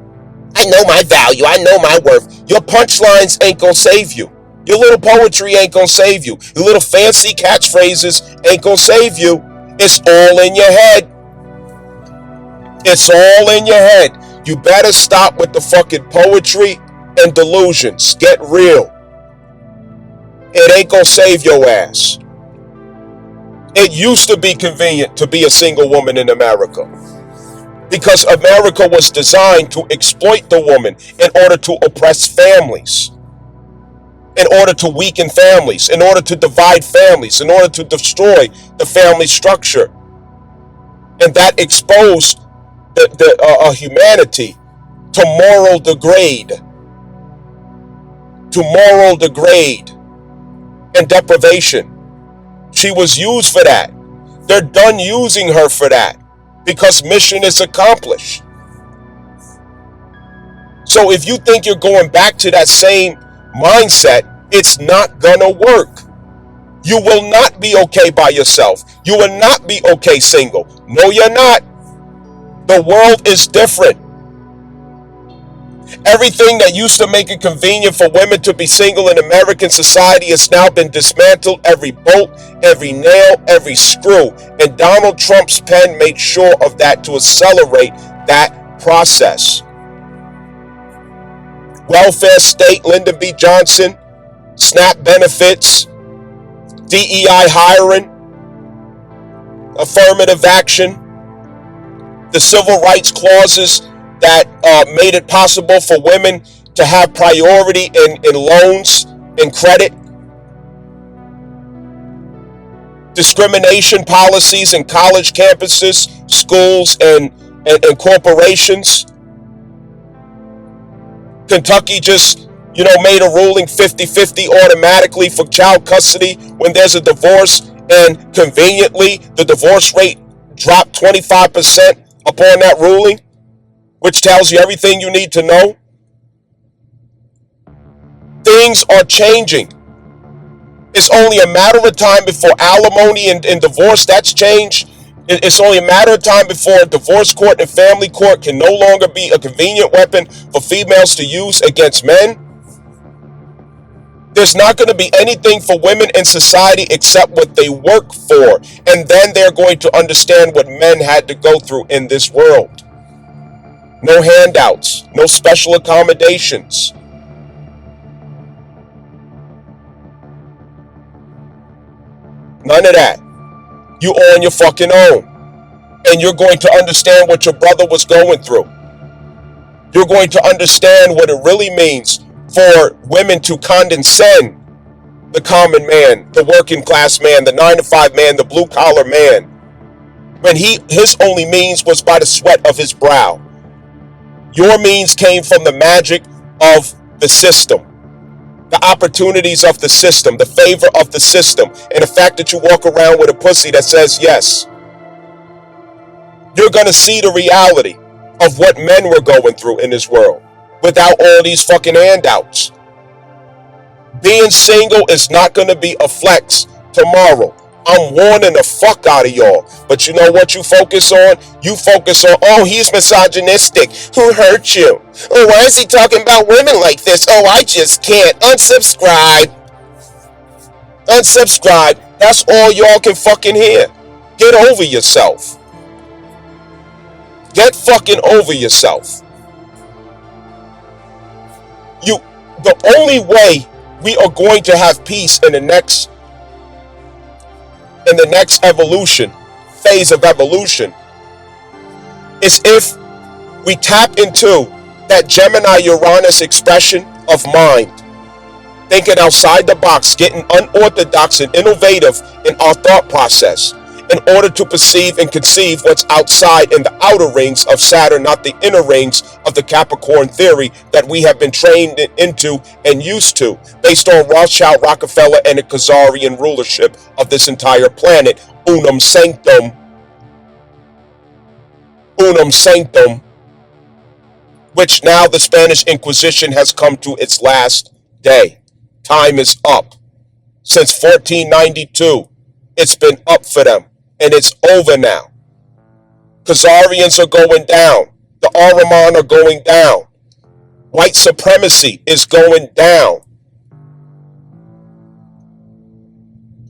I know my value. I know my worth. Your punchlines ain't gonna save you. Your little poetry ain't gonna save you. Your little fancy catchphrases ain't gonna save you. It's all in your head. It's all in your head. You better stop with the fucking poetry and delusions. Get real. It ain't gonna save your ass. It used to be convenient to be a single woman in America because America was designed to exploit the woman in order to oppress families. in order to weaken families, in order to divide families, in order to destroy the family structure. And that exposed the humanity to moral degrade and deprivation. She was used for that. They're done using her for that because mission is accomplished. So if you think you're going back to that same mindset, it's not gonna work. You will not be okay by yourself. You will not be okay single. No, you're not. The world is different. Everything that used to make it convenient for women to be single in American society has now been dismantled. Every bolt, every nail, every screw. And Donald Trump's pen made sure of that to accelerate that process. Welfare state, Lyndon B. Johnson, SNAP benefits, DEI hiring, affirmative action, the civil rights clauses that made it possible for women to have priority in loans and credit, discrimination policies in college campuses, schools, and corporations. Kentucky just, made a ruling 50-50 automatically for child custody when there's a divorce, and conveniently the divorce rate dropped 25% upon that ruling, which tells you everything you need to know. Things are changing. It's only a matter of time before alimony and divorce, that's changed. It's only a matter of time before a divorce court and family court can no longer be a convenient weapon for females to use against men. There's not going to be anything for women in society except what they work for. And then they're going to understand what men had to go through in this world. No handouts, no special accommodations. None of that. You on your fucking own. And you're going to understand what your brother was going through. You're going to understand what it really means for women to condescend the common man, the working class man, the 9-to-5 man, the blue collar man, when his only means was by the sweat of his brow. Your means came from the magic of the system, the opportunities of the system, the favor of the system, and the fact that you walk around with a pussy that says yes. You're going to see the reality of what men were going through in this world without all these fucking handouts. Being single is not going to be a flex tomorrow. I'm warning the fuck out of y'all. But you know what you focus on? You focus on, oh, he's misogynistic. Who hurt you? Oh, why is he talking about women like this? Oh, I just can't. Unsubscribe. Unsubscribe. That's all y'all can fucking hear. Get over yourself. Get fucking over yourself. The only way we are going to have peace in the next phase of evolution is if we tap into that Gemini Uranus expression of mind, thinking outside the box, getting unorthodox and innovative in our thought process in order to perceive and conceive what's outside in the outer rings of Saturn, not the inner rings of the Capricorn theory that we have been trained into and used to, based on Rothschild, Rockefeller, and the Khazarian rulership of this entire planet. Unum sanctum. Unum sanctum. Which now the Spanish Inquisition has come to its last day. Time is up. Since 1492, it's been up for them. And it's over now. Khazarians are going down. The Ahriman are going down. White supremacy is going down.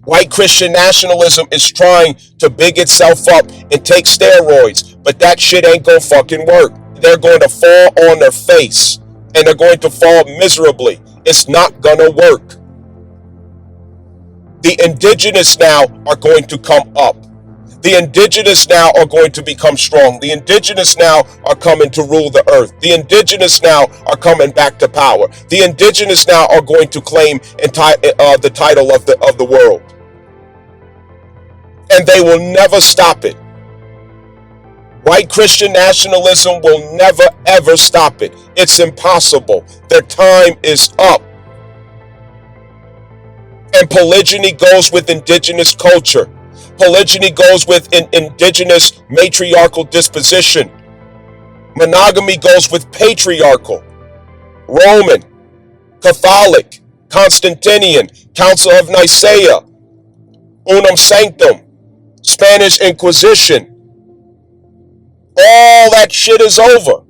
White Christian nationalism is trying to big itself up and take steroids. But that shit ain't gonna fucking work. They're going to fall on their face. And they're going to fall miserably. It's not gonna work. The indigenous now are going to come up. The indigenous now are going to become strong. The indigenous now are coming to rule the earth. The indigenous now are coming back to power. The indigenous now are going to claim the title of the world. And they will never stop it. White Christian nationalism will never ever stop it. It's impossible. Their time is up. And polygyny goes with indigenous culture. Polygyny goes with an indigenous matriarchal disposition. Monogamy goes with patriarchal, Roman, Catholic, Constantinian, Council of Nicaea, Unum Sanctum, Spanish Inquisition. All that shit is over.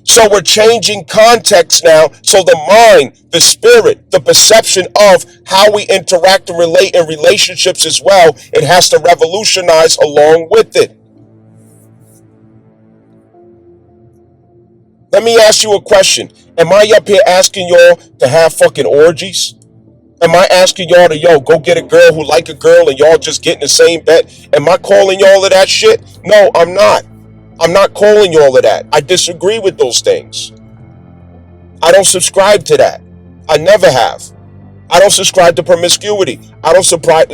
So we're changing context now. So the mind, the spirit, the perception of how we interact and relate in relationships as well, it has to revolutionize along with it. Let me ask you a question. Am I up here asking y'all to have fucking orgies? Am I asking y'all to, go get a girl who like a girl and y'all just get in the same bed? Am I calling y'all of that shit? No, I'm not. I'm not calling you all of that. I disagree with those things. I don't subscribe to that. I never have. I don't subscribe to promiscuity. I don't subscribe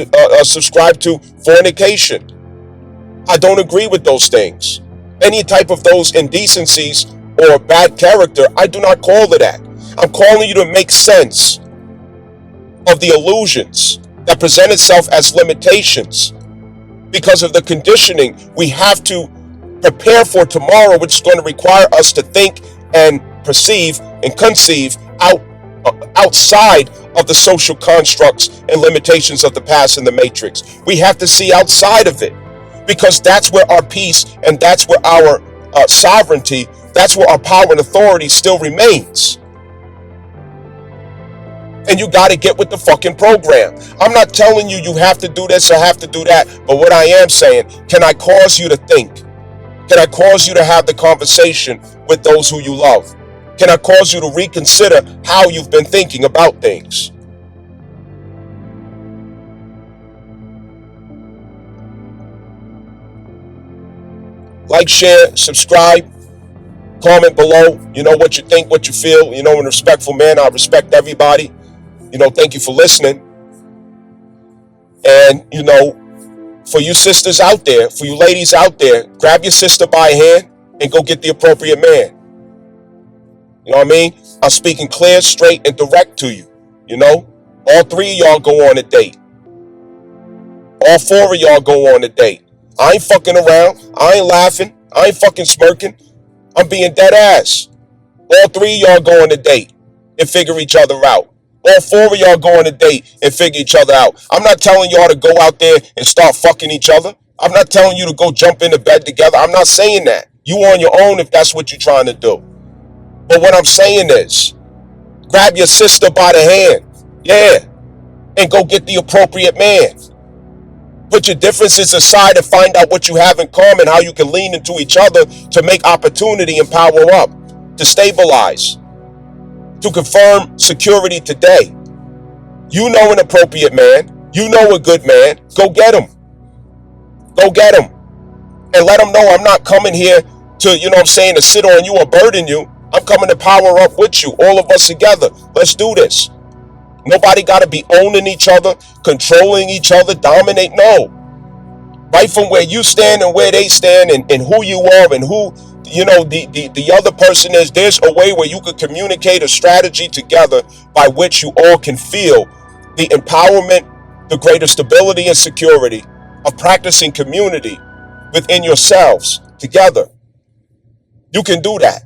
to fornication. I don't agree with those things. Any type of those indecencies or bad character, I do not call it that. I'm calling you to make sense of the illusions that present itself as limitations because of the conditioning we have to prepare for tomorrow, which is going to require us to think and perceive and conceive outside of the social constructs and limitations of the past and the matrix. We have to see outside of it because that's where our peace and that's where our sovereignty, that's where our power and authority still remains. And you got to get with the fucking program. I'm not telling you you have to do this or have to do that, but what I am saying, can I cause you to think? Can I cause you to have the conversation with those who you love? Can I cause you to reconsider how you've been thinking about things? Like, share, subscribe, comment below. You know what you think, what you feel. You know, in a respectful manner, I respect everybody. You know, thank you for listening. And, you know, for you sisters out there, for you ladies out there, grab your sister by a hand and go get the appropriate man. You know what I mean? I'm speaking clear, straight, and direct to you. You know, all three of y'all go on a date. All four of y'all go on a date. I ain't fucking around. I ain't laughing. I ain't fucking smirking. I'm being dead ass. All three of y'all go on a date and figure each other out. All four of y'all go on a date and figure each other out. I'm not telling y'all to go out there and start fucking each other. I'm not telling you to go jump into bed together. I'm not saying that. You on your own if that's what you're trying to do. But what I'm saying is, grab your sister by the hand. Yeah. And go get the appropriate man. Put your differences aside and find out what you have in common, how you can lean into each other to make opportunity and power up, to stabilize, to confirm security today. You know an appropriate man. You know a good man. Go get him. Go get him. And let him know I'm not coming here to, you know what I'm saying, to sit on you or burden you. I'm coming to power up with you, all of us together. Let's do this. Nobody got to be owning each other, controlling each other, dominate. No. Right from where you stand and where they stand and who you are and who, you know, the other person is, there's a way where you could communicate a strategy together by which you all can feel the empowerment, the greater stability and security of practicing community within yourselves together. You can do that.